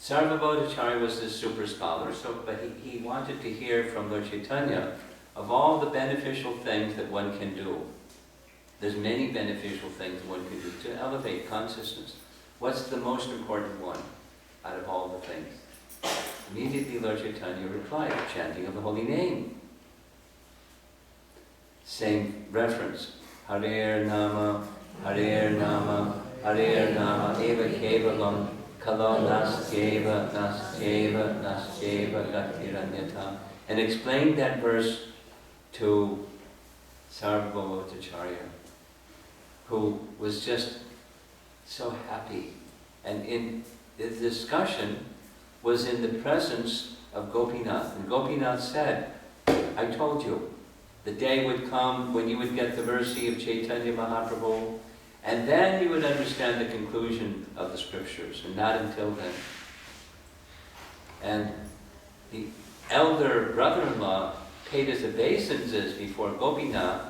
B: Sarvabhauma Bhattacharya was this super scholar, but he wanted to hear from Lord Chaitanya of all the beneficial things that one can do. There's many beneficial things one can do to elevate consciousness. What's the most important one out of all the things? Immediately Lord Chaitanya replied, chanting of the holy name. Same reference. Hare Nama, Hare Nama, Hare Nama, Eva Kevalam, Kalo nastyeva, nastyeva, nastyeva gatiranyata. And explained that verse to Sarvabhaumacharya, who was just so happy. And in the discussion was in the presence of Gopinath. And Gopinath said, I told you, the day would come when you would get the mercy of Chaitanya Mahaprabhu, and then you would understand the conclusion of the scriptures, and not until then. And the elder brother-in-law paid his obeisances before Gopinath,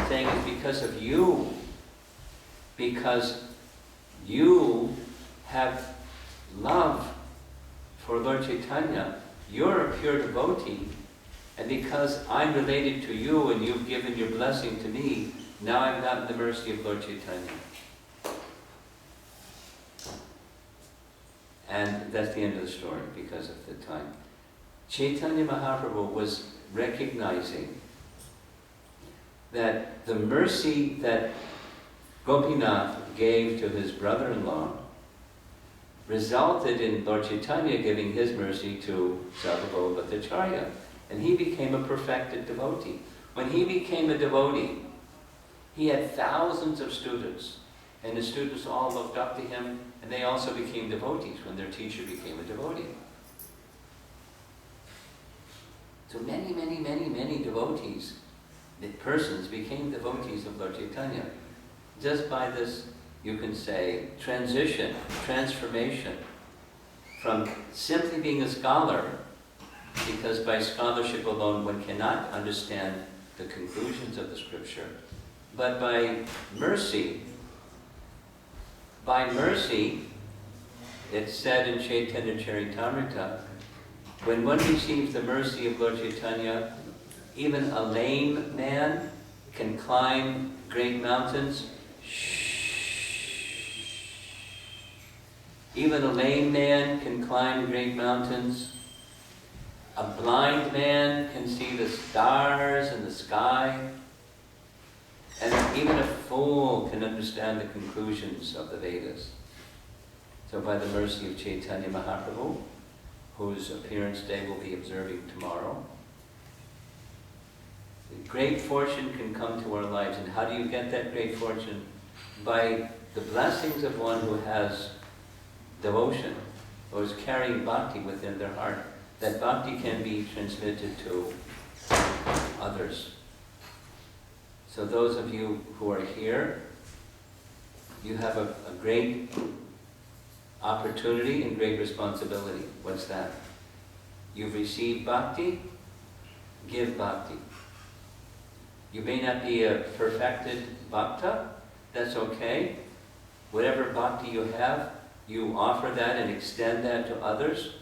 B: saying it's because of you, because you have love for Lord Chaitanya, you're a pure devotee, and because I'm related to you and you've given your blessing to me, now I've gotten the mercy of Lord Chaitanya. And that's the end of the story because of the time. Chaitanya Mahaprabhu was recognizing that the mercy that Gopinath gave to his brother-in-law resulted in Lord Chaitanya giving his mercy to Sarvabhaumacharya. And he became a perfected devotee. When he became a devotee, he had thousands of students. And the students all looked up to him, and they also became devotees when their teacher became a devotee. So many, many, many, many devotees, the persons became devotees of Lord Chaitanya. Just by this, you can say, transition, transformation, from simply being a scholar, because by scholarship alone one cannot understand the conclusions of the scripture, but by mercy, it's said in Chaitanya Charitamrita, when one receives the mercy of Lord Chaitanya, even a lame man can climb great mountains. Even a lame man can climb great mountains. A blind man can see the stars in the sky. And even a fool can understand the conclusions of the Vedas. So by the mercy of Chaitanya Mahaprabhu, whose appearance day we'll be observing tomorrow, great fortune can come to our lives. And how do you get that great fortune? By the blessings of one who has devotion, or is carrying bhakti within their heart. That bhakti can be transmitted to others. So those of you who are here, you have a great opportunity and great responsibility. What's that? You've received bhakti, give bhakti. You may not be a perfected bhakta, that's okay. Whatever bhakti you have, you offer that and extend that to others.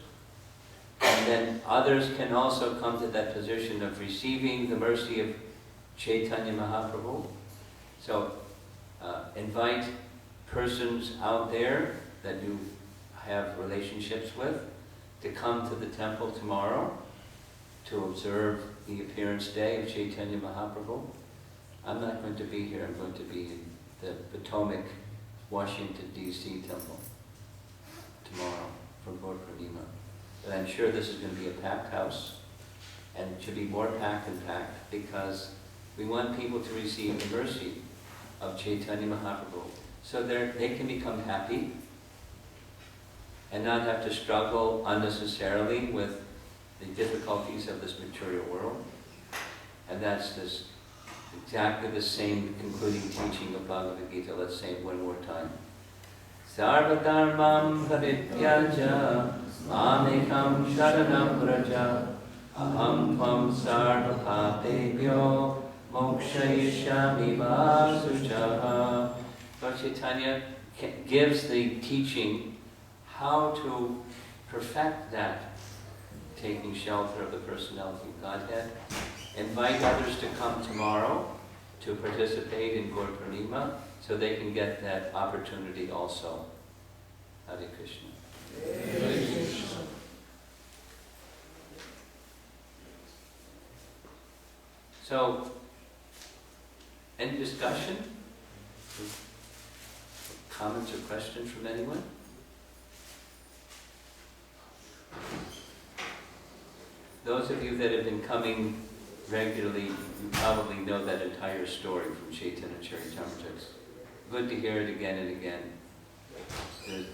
B: And then others can also come to that position of receiving the mercy of Chaitanya Mahaprabhu. So invite persons out there that you have relationships with to come to the temple tomorrow to observe the appearance day of Chaitanya Mahaprabhu. I'm not going to be here. I'm going to be in the Potomac, Washington, D.C. temple tomorrow for Gaur Purnima. But I'm sure this is going to be a packed house, and it should be more packed than packed, because we want people to receive the mercy of Chaitanya Mahaprabhu, so they can become happy and not have to struggle unnecessarily with the difficulties of this material world. And that's exactly the same concluding teaching of Bhagavad Gita. Let's say it one more time. Sarva dharmam parityaja mamekam sharanam vraja aham tvam sarva papebhyo mokshayishyami vasujaha. Lord Chaitanya gives the teaching how to perfect that, taking shelter of the personality of Godhead. Invite others to come tomorrow to participate in Gaur Purnima so they can get that opportunity also. Hare Krishna.
C: Hare Krishna.
B: So, any discussion? Comments or questions from anyone? those of you that have been coming regularly, you probably know that entire story from Chaitanya Charitamrita. It's good to hear it again and again. There's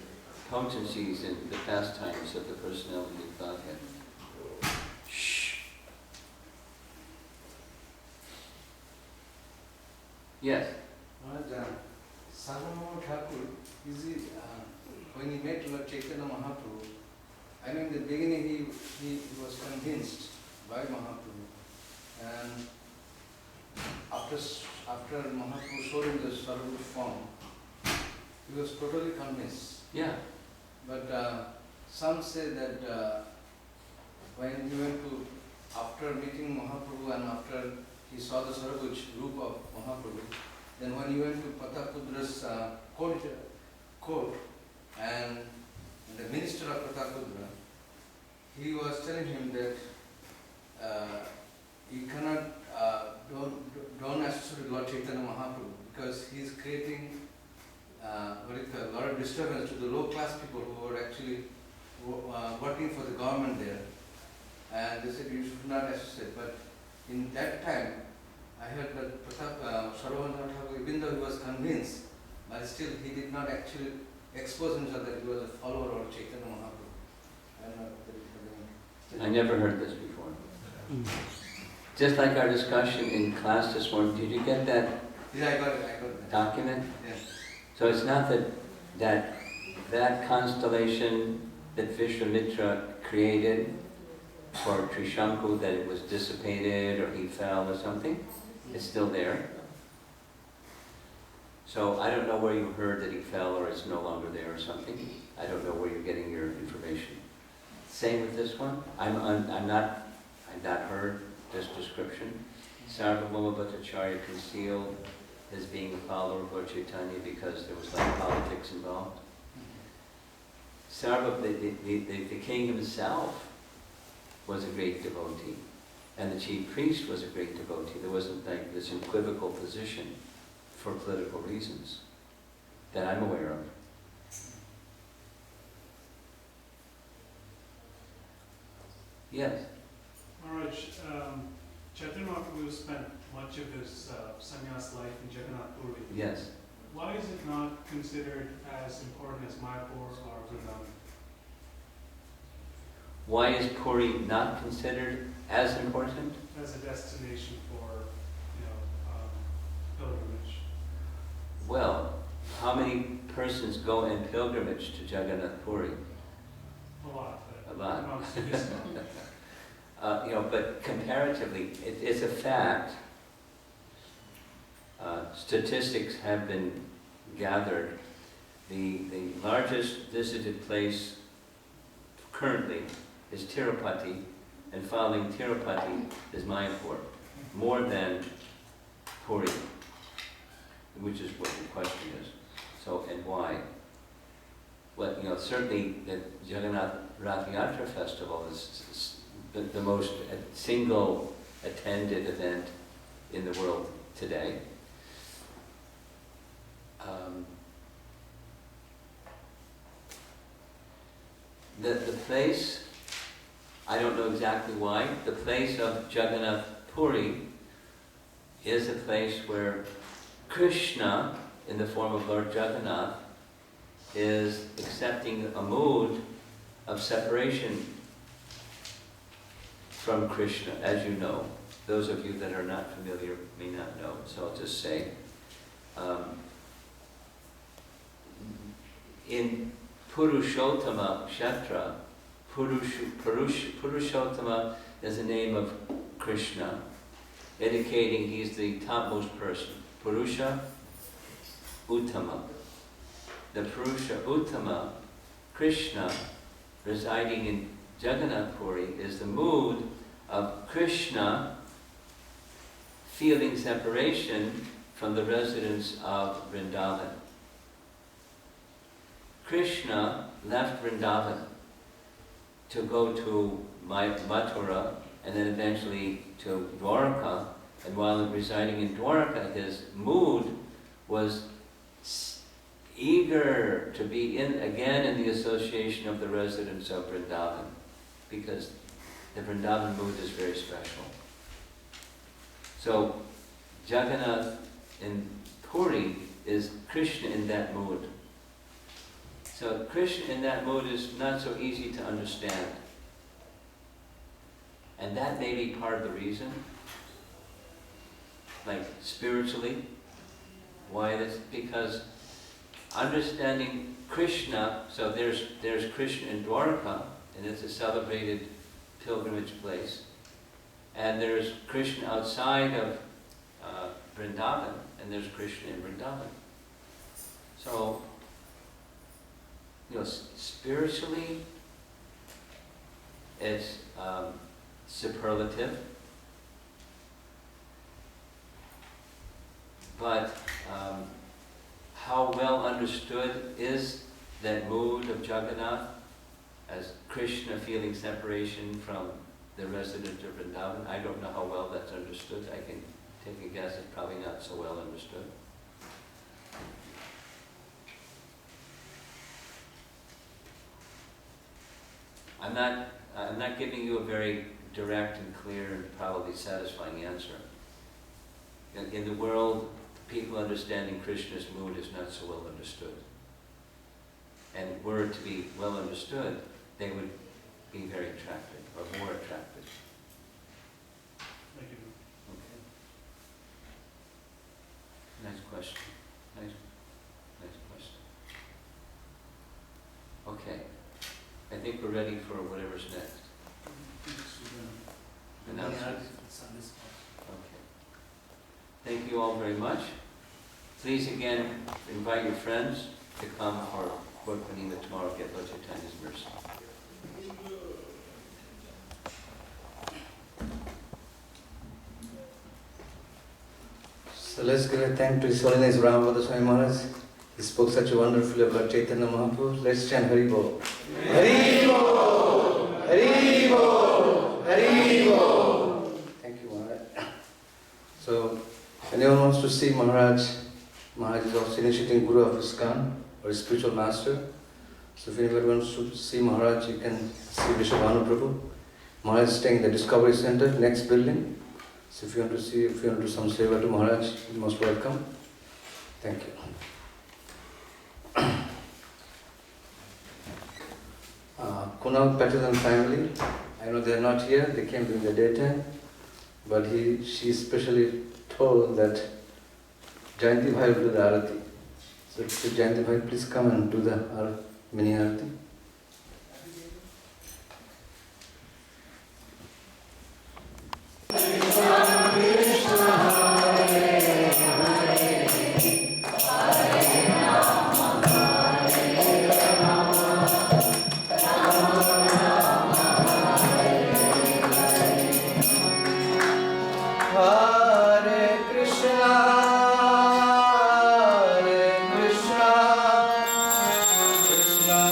B: potencies in the pastimes of the personality of Godhead. Shh. Yes.
A: Maharaj, Sarvabhauma Thakur, when he met Lord Chaitanya Mahaprabhu, I mean in the beginning he was convinced by Mahaprabhu, and after Mahaprabhu showed him the Sarvabhauma form, he was totally convinced.
B: Yeah.
A: But some say that when he went to, after meeting Mahaprabhu and after he saw the Sarvabhauma group of Mahaprabhu, then when he went to Patapudra's court and the minister of Patapudra, he was telling him that you cannot don't associate with Lord Chaitanya Mahaprabhu because he is creating a lot of disturbance to the low class people who were actually working for the government there. And they said you should not associate. But in that time, I heard that Sarvabhauma Thakur, even though he was convinced, but still he did not actually expose himself that he was a follower of Chaitanya Mahaprabhu.
B: I never heard this before. Just like our discussion in class this morning, did you get that
A: Yeah, I got it.
B: document?
A: Yeah.
B: So it's not that constellation that Vishwamitra created for Trishanku, that it was dissipated or he fell or something. It's still there. So I don't know where you heard that he fell or it's no longer there or something. I don't know where you're getting your information. Same with this one. I've not heard this description. Sarvabhauma Bhattacharya concealed as being a follower of Lord Chaitanya because there was like politics involved. The king himself was a great devotee, and the chief priest was a great devotee. There wasn't like this equivocal position for political reasons that I'm aware of. Yes.
D: Maharaj, Chaitanya Mahaprabhu spent much of his sannyas life in Jagannath Puri.
B: Yes.
D: Why is it not considered as important as Mayapur or Vrindavan?
B: Why is Puri not considered as important?
D: As a destination for, pilgrimage.
B: Well, how many persons go in pilgrimage to Jagannath Puri?
D: A lot.
B: A lot.
D: Amongst the Iskcon.
B: But comparatively, it's a fact. Statistics have been gathered. The largest visited place currently is Tirupati, and following Tirupati is Mayapur, more than Puri, which is what the question is. So, and why? Well, certainly the Jagannath Rath Yatra Festival is the most single attended event in the world today. The place, I don't know exactly why, the place of Jagannath Puri is a place where Krishna, in the form of Lord Jagannath, is accepting a mood of separation from Krishna, as you know. Those of you that are not familiar may not know, so I'll just say. In Purushottama Kshetra, Purushottama is the name of Krishna, indicating he's the topmost person. Purusha Uttama. The Purusha Uttama, Krishna, residing in Jagannath Puri, is the mood of Krishna feeling separation from the residents of Vrindavan. Krishna left Vrindavan to go to Mathura and then eventually to Dwarka, and while residing in Dwarka, his mood was eager to be again in the association of the residents of Vrindavan, because the Vrindavan mood is very special. So Jagannath in Puri is Krishna in that mood. So Krishna in that mood is not so easy to understand. And that may be part of the reason, like spiritually, why this, because understanding Krishna, so there's Krishna in Dwarka, and it's a celebrated pilgrimage place, and there's Krishna outside of Vrindavan, and there's Krishna in Vrindavan. So, spiritually, it's superlative, but how well understood is that mood of Jagannath as Krishna feeling separation from the resident of Vrindavan? I don't know how well that's understood. I can take a guess it's probably not so well understood. I'm not giving you a very direct and clear and probably satisfying answer. In the world, people understanding Krishna's mood is not so well understood. And were it to be well understood, they would be very attractive, or more attractive.
D: Thank you.
B: Okay. Nice question. Nice question. Okay. I think we're ready for whatever's next. Announcements? Okay. Thank you all very much. Please again invite your friends to come for Burpanima tomorrow, get Lord Chaitanya's mercy.
A: So let's give a thank to His Holiness Ramapada Swami Maharaj. He spoke such a wonderfully about Chaitanya Mahaprabhu. Let's chant Hari Bol. Hari Bol! Hari Bol! Hari Bol! Thank you, Maharaj. So, if anyone wants to see Maharaj, Maharaj is also initiating Guru of Iskcon, or spiritual master. So if anybody wants to see Maharaj, you can see Bishop Prabhu. Maharaj is staying in the Discovery Center, next building. So if you want to see, if you want to do some seva to Maharaj, you're most welcome. Thank you. Kunal Peterson family, I know they are not here, they came during the daytime, but she specially told that Jayanti Bhai will do the Arati. So Jayanti Bhai, please come and do the mini Arati. Krishna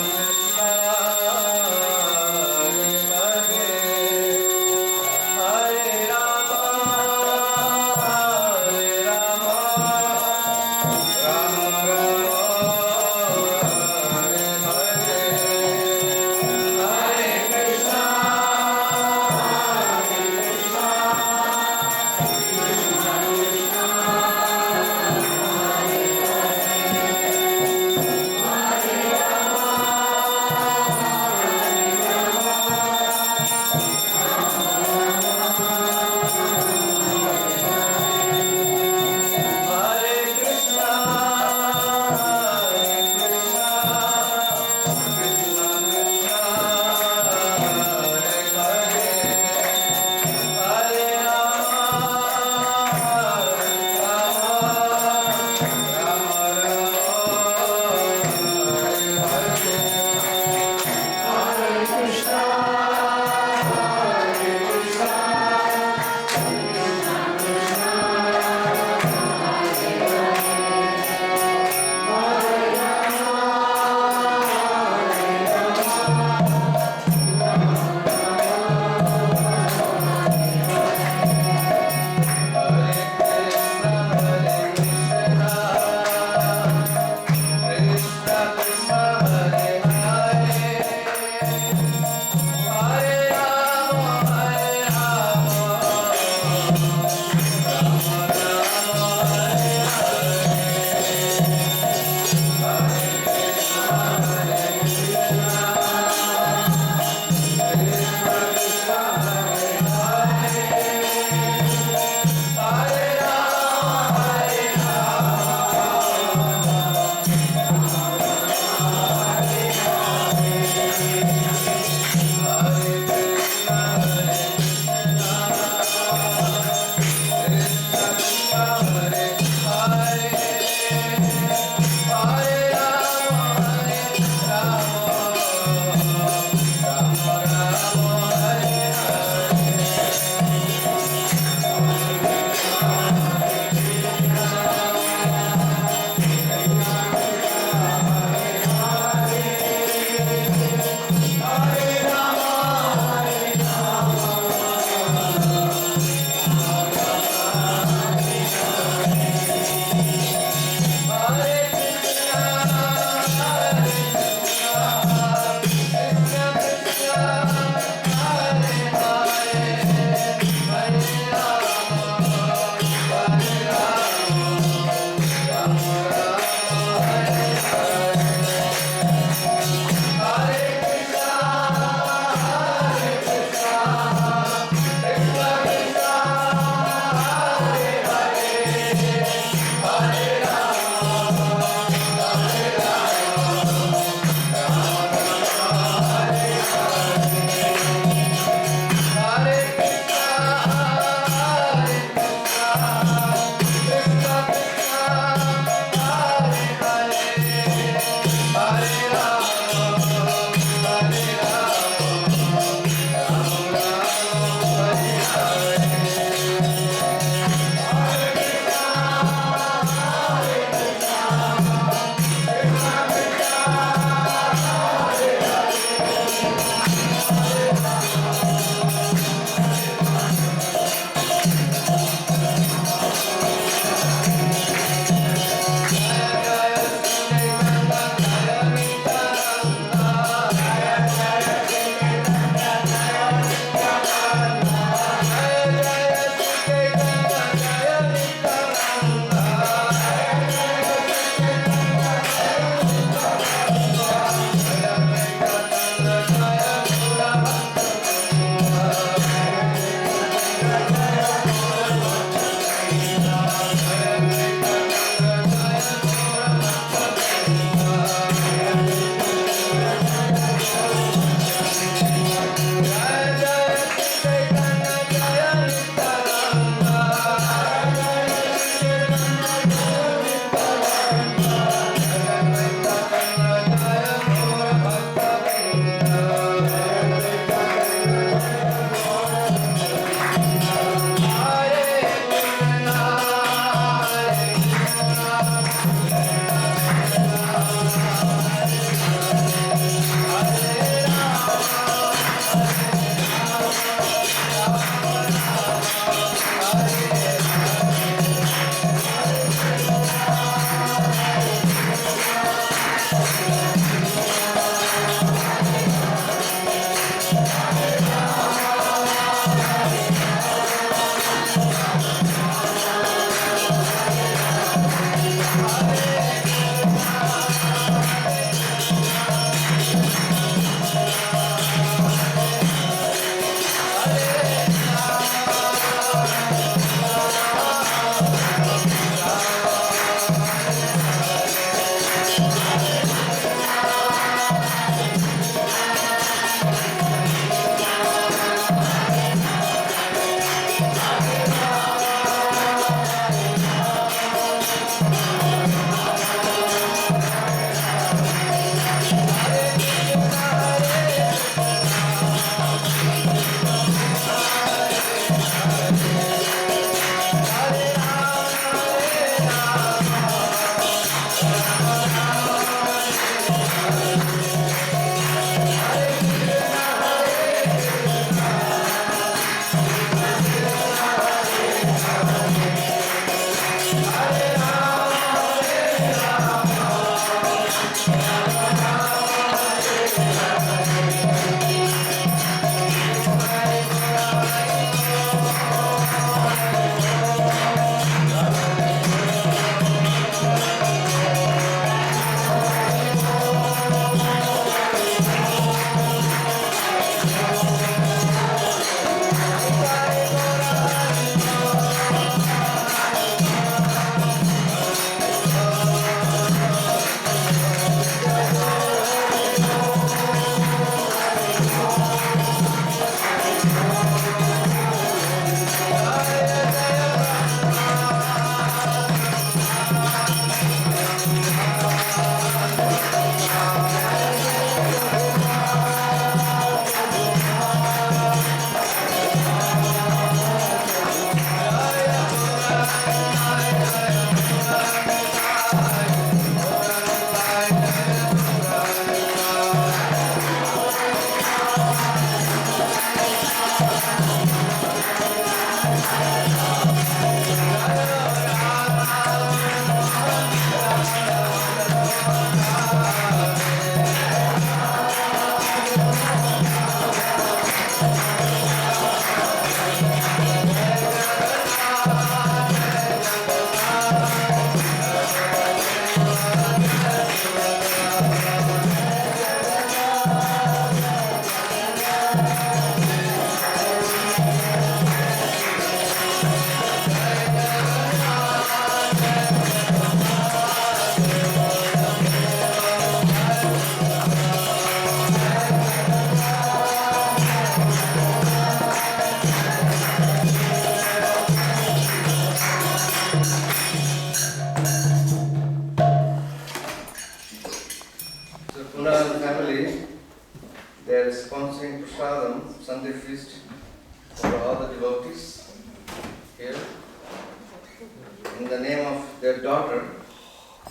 A: in the name of their daughter.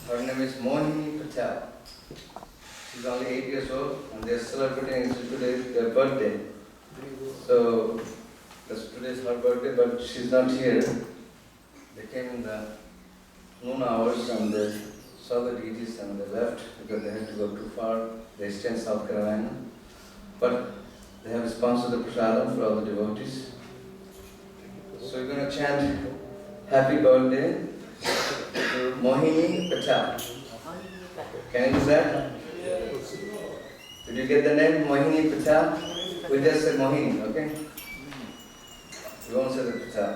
A: Her name is Mohini Patel. She's only 8 years old and they're celebrating today their birthday. So today is her birthday, but she's not here. They came in the noon hours and they saw the deities and they left because they had to go too far. They stay in South Carolina. But they have sponsored the prasadam for all the devotees. So we're going to chant happy birthday to Mohini Patel. Can you do that? Did you get the name Mohini Patel? We just said Mohini, okay? We won't say the Patel.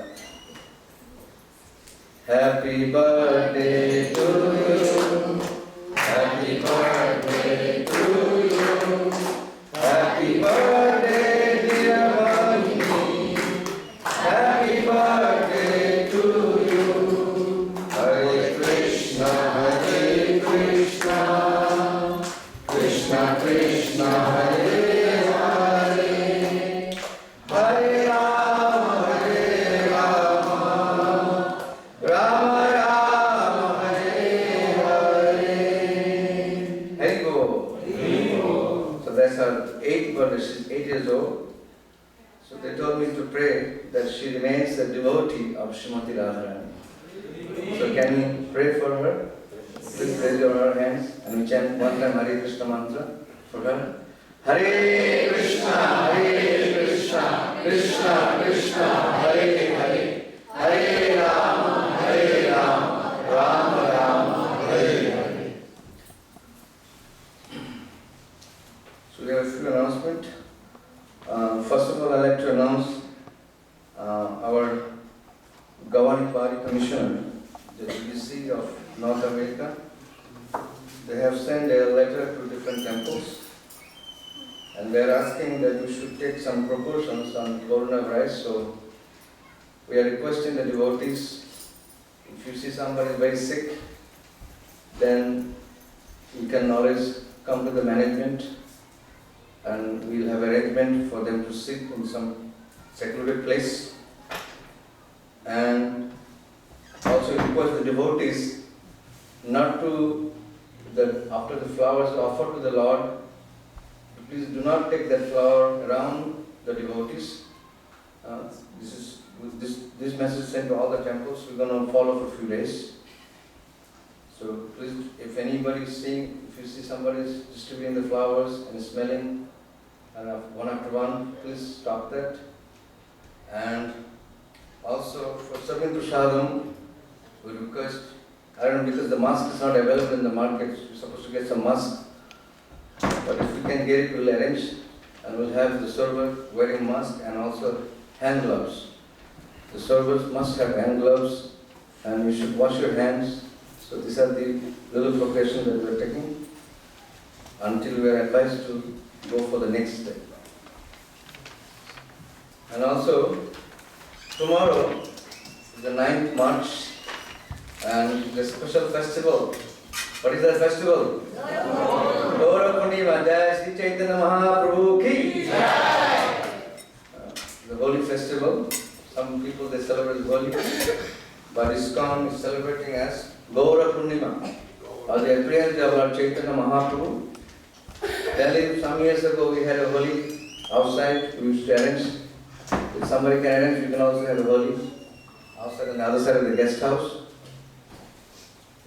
A: Happy birthday to you. Happy birthday to you. Happy birthday, dear Mohini. Happy birthday to you. Hare Krishna, Hare Krishna. Krishna Krishna, Hare Hare. Hare Rama, Hare Rama. Rama Rama, Hare Hare. Hare Go. So that's her 8th birthday. She's 8 years old. So they told me to pray that she remains a devotee of Srimati Radharani. So can we pray for her? Please raise your hands and we chant one time Hare Krishna mantra for her. Hare Krishna, Krishna Krishna, Hare Hare. Hare Rama, Rama Rama, Hare Hare. So we have a few announcements. First of all, I'd like to announce our Governing Commissioner, the GBC of North America. They have sent a letter to different temples and they are asking that we should take some precautions on coronavirus. So we are requesting the devotees, if you see somebody very sick, then you can always come to the management and we'll have arrangement for them to sit in some secluded place. And also request the devotees not to, after the flowers are offered to the Lord, please do not take that flower around the devotees. This message sent to all the temples. We're going to follow for a few days. So please, if anybody is seeing, if you see somebody is distributing the flowers and smelling, one after one, please stop that. And also for serving prasadam, we request, I don't know, because the mask is not available in the market, we're supposed to get some mask. But if we can get it, we'll arrange and we'll have the server wearing mask and also hand gloves. The servers must have hand gloves and you should wash your hands. So these are the little precautions that we're taking until we are advised to go for the next step. And also, tomorrow is the 9th March and the special festival. What is that festival? Gaura Purnima, Jai Sri Chaitanya Mahaprabhu Ki Jai. The Holy Festival. Some people they celebrate Holi, but Iskcon is celebrating as Gaura Purnima, or the appearance of our Chaitanya Mahaprabhu. Delhi, some years ago we had a Holi outside, we used to arrange. If somebody can arrange, we can also have a Holi outside on the other side of the guest house.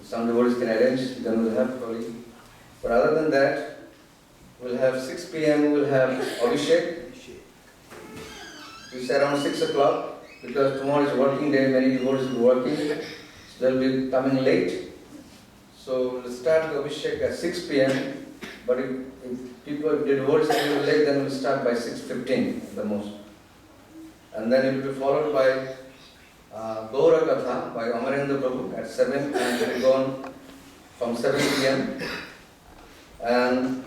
A: If some devotees can arrange, then we'll have Holi. But other than that, we'll have 6 p.m. we'll have Abhishek. We say around 6 o'clock because tomorrow is working day, many devotees will be working, so they'll be coming late. So we'll start the Abhishek at 6 p.m. But if the devotees are a little late, then we'll start by 6:15 at the most. And then it will be followed by Gaura Katha by Amarendra Prabhu at 7 and it will go on from 7 p.m. And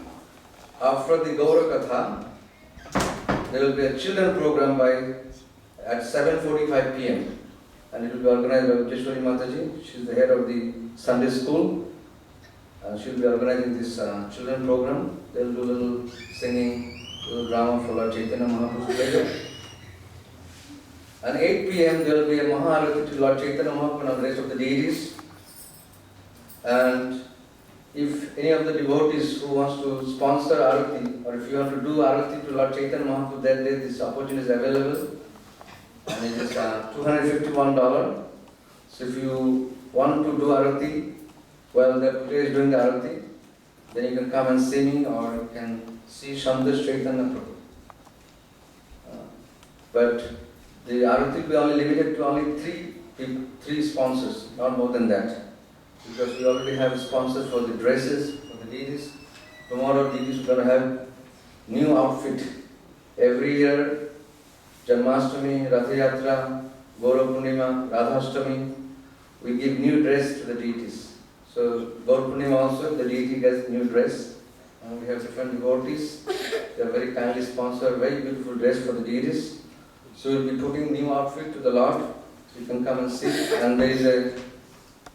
A: after the Gaura Katha, there will be a children program at 7:45 p.m. and it will be organized by Vijeshwari Mataji. She is the head of the Sunday school. She will be organizing this children program. They will do a little singing, little drama for Lord Chaitanya Mahaprabhu's pleasure. And 8 p.m. there will be a Maharaj to Lord Chaitanya Mahaprabhu and the rest of the deities. And if any of the devotees who wants to sponsor Arati, or if you want to do Arati to Lord Chaitanya Mahaprabhu that day, this opportunity is available. And it is $251. So if you want to do Arati, while the Puja is doing the Arati, then you can come and see me, or you can see Shantash Chaitanya Prabhu. But the Arati will be only limited to only three sponsors, not more than that. Because we already have sponsors for the dresses, for the deities. Tomorrow deities are going to have new outfit. Every year, Janmashtami, Ratha Yatra, Gaura Purnima, Radhashtami, we give new dress to the deities. So Gaura Purnima also, the deity gets new dress. And we have different devotees. They are very kindly sponsored, very beautiful dress for the deities. So we'll be putting new outfit to the Lord. So you can come and see. And there is a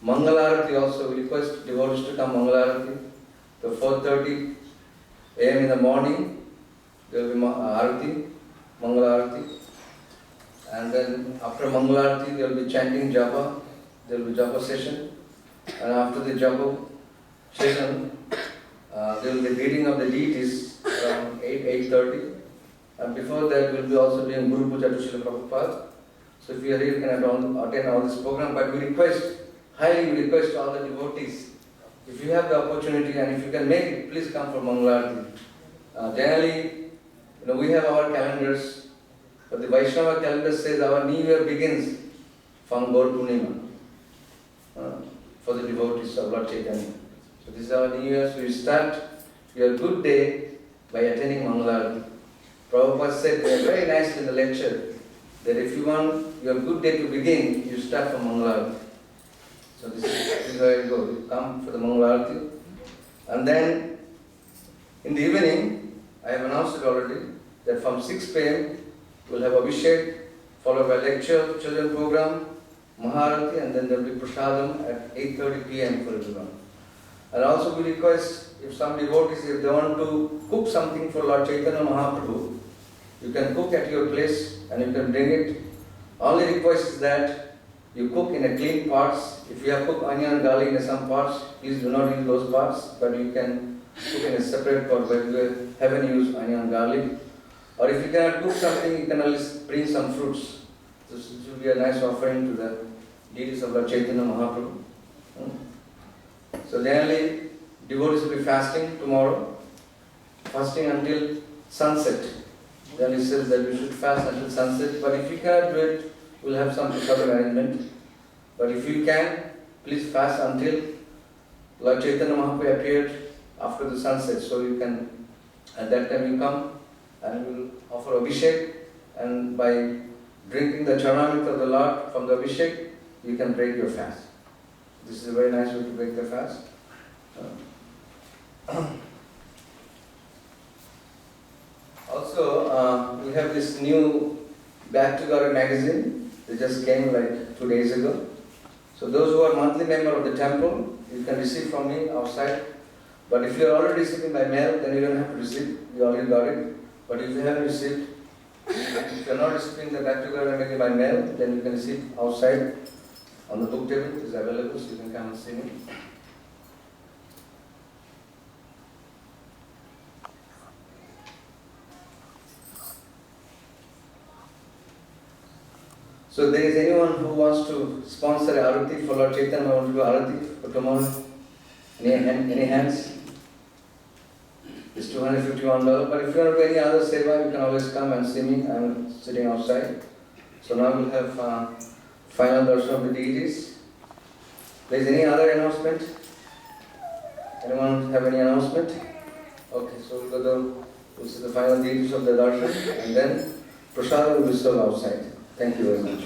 A: Mangalarati also. We request devotees to come Mangalarati. So 4:30 a.m. in the morning, there will be Arati, Mangalarati. And then after Mangalarati, there will be chanting japa. There will be japa session. And after the japa session, there will be reading of the deities around 8:30. And before that, we will be also doing Guru Puja to Srila Prabhupada. So if you are here, you can attend all this program. But we highly request all the devotees, if you have the opportunity and if you can make it, please come for Mangalarati. Generally, we have our calendars, but the Vaishnava calendar says our new year begins from Gaur Purnima for the devotees of Lord Chaitanya. So this is our new year, so you start your good day by attending Mangalarati. Prabhupada said very nicely in the lecture that if you want your good day to begin, you start from Mangalarati. So this is where you go. You come for the Mangalarati. And then in the evening, I have announced it already, that from 6 p.m. we'll have Abhishek, followed by lecture, children program, Maharati, and then there will be Prasadam at 8:30 p.m. for everyone. And also we request, if some devotees, if they want to cook something for Lord Chaitanya Mahaprabhu, you can cook at your place and you can bring it. Only request is that you cook in a clean pots. If you have cooked onion and garlic in some pots, please do not use those pots, but you can cook in a separate pot where you haven't used onion and garlic. Or if you cannot cook something, you can always bring some fruits. This will be a nice offering to the deities of Lord Chaitanya Mahaprabhu. So generally, devotees will be fasting tomorrow, fasting until sunset. Then it says that we should fast until sunset, but if you cannot do it, we'll have some other arrangement. But if you can, please fast until Lord Chaitanya Mahaprabhu appeared after the sunset. So you can, at that time you come and we'll offer Abhishek, and by drinking the Charanamrita of the Lord from the Abhishek, you can break your fast. This is a very nice way to break the fast. Also, we have this new Back to God magazine. It just came like 2 days ago. So those who are monthly member of the temple, you can receive from me outside. But if you are already receiving by mail, then you don't have to receive. You already got it. But if you haven't received, if you are not receiving the Back to God magazine by mail, then you can receive outside on the book table. It is available, so you can come and see me. So there is anyone who wants to sponsor Arati for Lord Chaitanya, I want to do Arati for tomorrow? Any hands? It's $251. But if you want to do any other seva, you can always come and see me. I'm sitting outside. So now we'll have final darshan of the deities. There is any other announcement? Anyone have any announcement? Okay, so we'll see the final deities of the darshan, and then Prasad will be served outside. Thank you very much.